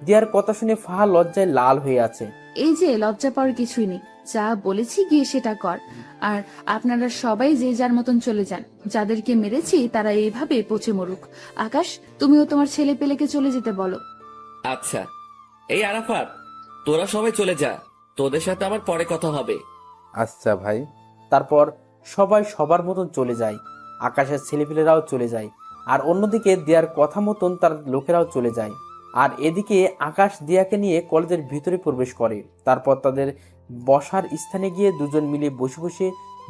দিয়ার কথা শুনে ফাহা লজ্জায় লাল হয়ে আছে। এই যে লজ্জা পাওয়ার কিছুই নেই, যা বলেছি গিয়ে সেটা কর। আর আপনারা সবাই যে যার মতন চলে যান, যাদেরকে মেরেছি তারা এইভাবে পচে মরুক। আকাশ, তুমিও তোমার ছেলে পেলেকে চলে যেতে বলো। আচ্ছা, এই আরাফাত, তোরা সবাই চলে যা, তোদের সাথে আমার পরে কথা হবে। আচ্ছা ভাই। তারপর সবাই সবার মতন চলে যায়। আকাশের ছেলেপিলেরাও চলে যায়, আর অন্যদিকে দিয়ার কথা মতন তার লোকেরাও চলে যায়। আর এদিকে আকাশ দিয়াকে নিয়ে কলেজের ভিতরে প্রবেশ করে। তারপর তাদের বসার স্থানে গিয়ে দুজন মিলে বসে বসে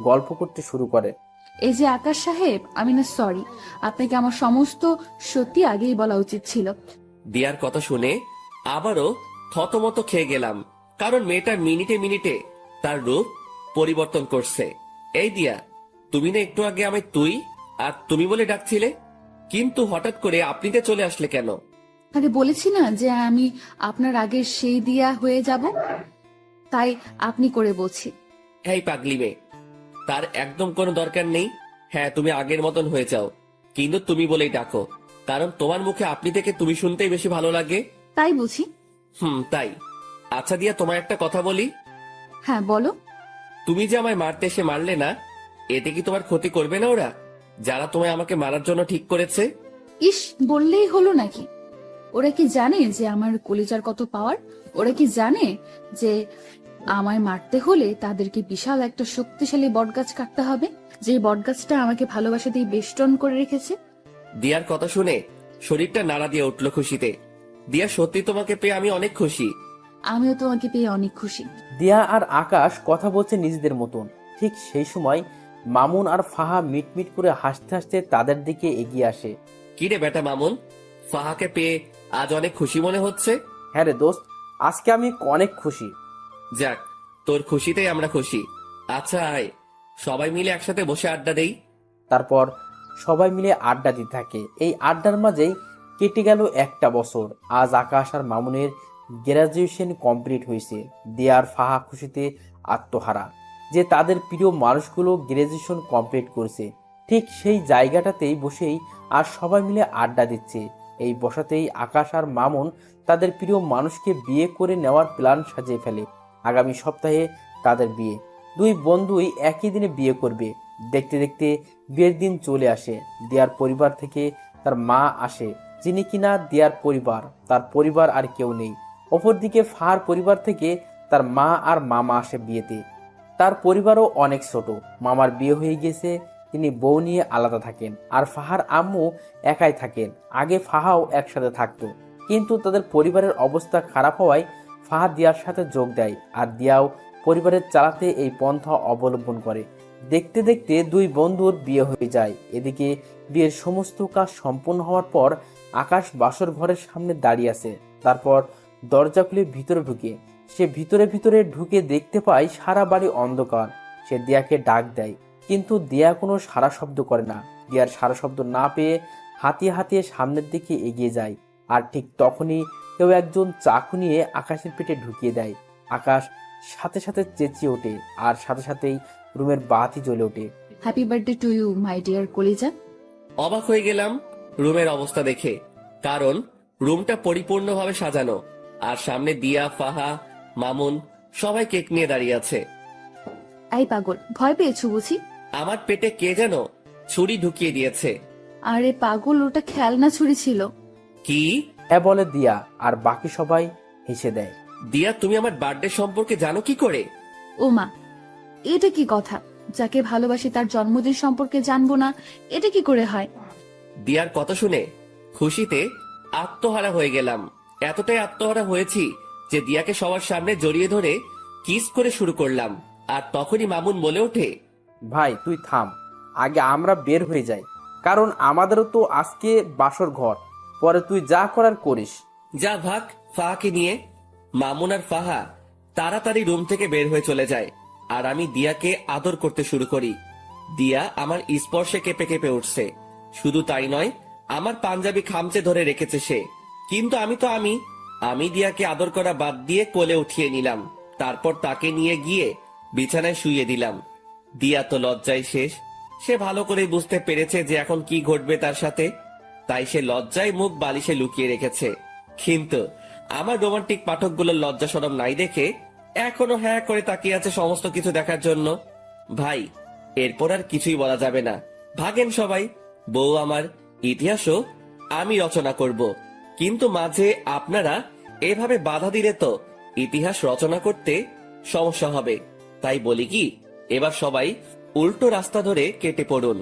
গল্প করতে শুরু করে। এই যে আকাশ সাহেব, আমি না সরি, আপনাকে আমার সমস্ত সত্যি আগেই বলা উচিত ছিল। দিয়ার কথা শুনে আবারও থতমত খেয়ে গেলাম, কারণ মেয়েটা মিনিটে মিনিটে তার রূপ পরিবর্তন করছে। এই দিয়া, তুমি না একটু আগে আমায় তুই আর তুমি বলে ডাকছিলে, কিন্তু হঠাৎ করে আপনিতে চলে আসলে কেন? আরে বলেছি না যে আমি আপনার আগের সেই দিয়া হয়ে যাব, তাই আপনি করে বলছি। এই পাগলি মেয়ে, তার একদম কোনো দরকার নেই। হ্যাঁ, তুমি আগের মতন হয়ে যাও, কিন্তু তুমি বলেই ডাকো, কারণ তোমার মুখে আপনি থেকে তুমি শুনতেই বেশি ভালো লাগে। তাই বুঝি? তাই। আচ্ছা দিয়া, তোমায় একটা কথা বলি। হ্যাঁ বলো। তুমি যে আমায় মারতে এসে মারলে না, এতে কি তোমার ক্ষতি করবে না ওরা, যারা তোমায় আমাকে মারার জন্য ঠিক করেছে? ইস, বললেই হলো নাকি? ওরা কি জানে যে আমার কলিজার কত পাওয়ার? ওরা কি জানে যে আমায় মারতে হলে তাদেরকে বিশাল একটা শক্তিশালী বটগাছ কাটতে হবে, যে বটগাছটা আমাকে ভালোবাসাতেই বেষ্টন করে রেখেছে? দিয়ার কথা শুনে শরীরটা নাড়া দিয়ে উঠল খুশিতে। দিয়া, সত্যি তোমাকে পেয়ে আমি অনেক খুশি। আমিও তোমাকে পেয়ে অনেক খুশি। দিয়া আর আকাশ কথা বলছে নিজেদের মতন। ঠিক সেই সময় মামুন আর ফাহা মিটমিট করে হাসতে হাসতে তাদের দিকে এগিয়ে আসে। কি রে বেটা মামুন, ফাহাকে পেয়ে আজ অনেক খুশি মনে হচ্ছে? হ্যাঁ রে দোস্ত, আজকে আমি অনেক খুশি। যাক, তোর খুশিতেই আমরা খুশি। আচ্ছা আয়, সবাই মিলে একসাথে বসে আড্ডা দেই। তারপর সবাই মিলে আড্ডা দিতে থাকে। এই আড্ডার মাঝেই কেটে গেল একটা বছর। আজ আকাশ আর মামুনের গ্রাজুয়েশন কমপ্লিট হয়েছে। দিয়া আর ফাহা খুশিতে আত্মহারা যে তাদের প্রিয় মানুষগুলো গ্রাজুয়েশন কমপ্লিট করছে। ঠিক সেই জায়গাটাতেই বসেই আর সবাই মিলে আড্ডা দিচ্ছে। এই বসাতেই আকাশ আর মামুন তাদের প্রিয় মানুষকে বিয়ে করে নেওয়ার প্ল্যান সাজিয়ে ফেলে। আগামী সপ্তাহে তাদের বিয়ে। দুই বন্ধুই একই দিনে বিয়ে করবে। দেখতে দেখতে বিয়ের দিন চলে আসে। দিয়ার পরিবার থেকে তার মা আসে, যিনি কিনা দিয়ার পরিবার, তার পরিবার আর কেউ নেই। অপরদিকে ফাহার পরিবার থেকে তার মা আর মামা আসে বিয়েতে। তার পরিবারও অনেক ছোট। মামার বিয়ে হয়ে গেছে, তিনি বউ নিয়ে আলাদা থাকেন। আর ফাহার আম্মু একাই থাকেন। আগে ফাহাও একসাথে থাকতো, কিন্তু তাদের পরিবারের অবস্থা খারাপ হওয়ায় ফাহা দিয়ার সাথে যোগ দেয়। আর দিয়াও পরিবারের চালাতে এই পন্থা অবলম্বন করে। দেখতে দেখতে দুই বন্ধুর বিয়ে হয়ে যায়। এদিকে বিয়ের সমস্ত কাজ সম্পন্ন হওয়ার পর আকাশ বাসর ঘরের সামনে দাঁড়িয়ে আছে। তারপর দরজা খুলে ভিতরে ঢুকে সে ভিতরে ঢুকে দেখতে পায় সারা বাড়ি অন্ধকার। সে দিয়াকে ডাক দেয়, কিন্তু দিয়া কোনো সারা শব্দ করে না। দিয়ার সারা শব্দ না পেয়ে হাতিয়ে হাতিয়ে সামনের দিকে এগিয়ে যায়। আর ঠিক তখনই কেউ একজন চাকু নিয়ে আকাশের পেটে ঢুকিয়ে দেয়। আকাশ সাথে সাথে চেঁচিয়ে ওঠে, আর সাথে সাথেই রুমের বাতি জ্বলে ওঠে। Happy birthday to you my dear কলিজা। অবাক হয়ে গেলাম রুমের অবস্থা দেখে, কারণ রুমটা পরিপূর্ণভাবে সাজানো, আর সামনে দিয়া, ফাহা, মামুন সবাই কেক নিয়ে দাঁড়িয়ে আছে। এই পাগল, ভয় পেয়েছো বুঝি? আমার পেটে কে যেন ছুরি ঢুকিয়ে দিয়েছে। আরে পাগল, ওটা খেলনা ছুরি ছিল। কি? হ্যাঁ বলে দিয়া, আর বাকি সবাই হেসে দেয়। দিয়া, তুমি আমার বার্থডে সম্পর্কে জানো কি করে? ও মা, এটা কি কথা? যাকে ভালোবাসি তার জন্মদিন সম্পর্কে জানবো না, এটা কি করে হয়? দিয়ার কথা শুনে খুশিতে আত্মহারা হয়ে গেলাম। এতটাই আত্মহারা হয়েছি যে দিয়াকে সবার সামনে জড়িয়ে ধরে কিস করে শুরু করলাম। আর তখনই মামুন বলে ওঠে, ভাই তুই থাম, আগে আমরা বের হয়ে যাই, কারণ আমাদেরও তো আজকে বাসর ঘর। পরে তুই যা করার করিস। যা ভাগ ফাহাকে নিয়ে। মামুন আর ফাহা তাড়াতাড়ি রুম থেকে বের হয়ে চলে যায়, আর আমি দিয়াকে আদর করতে শুরু করি। দিয়া আমার স্পর্শে কেঁপে কেঁপে উঠছে। শুধু তাই নয়, আমার পাঞ্জাবি খামচে ধরে রেখেছে সে। কিন্তু আমি দিয়াকে আদর করা বাদ দিয়ে কোলে উঠিয়ে নিলাম। তারপর তাকে নিয়ে গিয়ে বিছানায় শুইয়ে দিলাম। দিয়া তো লজ্জায় শেষ। সে ভালো করে বুঝতে পেরেছে যে এখন কি ঘটবে তার সাথে, তাই সে লজ্জায় মুখ বালিশে লুকিয়ে রেখেছে। কিন্তু আমার রোমান্টিক পাঠকগুলোর লজ্জা শরম নাই দেখে এখনো হ্যাঁ করে তাকিয়ে আছে সমস্ত কিছু দেখার জন্য। ভাই, এরপর আর কিছুই বলা যাবে না। ভাগেন সবাই। বউ আমার, ইতিহাসও আমি রচনা করব, কিন্তু মাঝে আপনারা এভাবে বাধা দিলে তো ইতিহাস রচনা করতে সমস্যা হবে। তাই বলি কি, এবার সবাই উল্টো রাস্তা ধরে কেটে পড়ুন।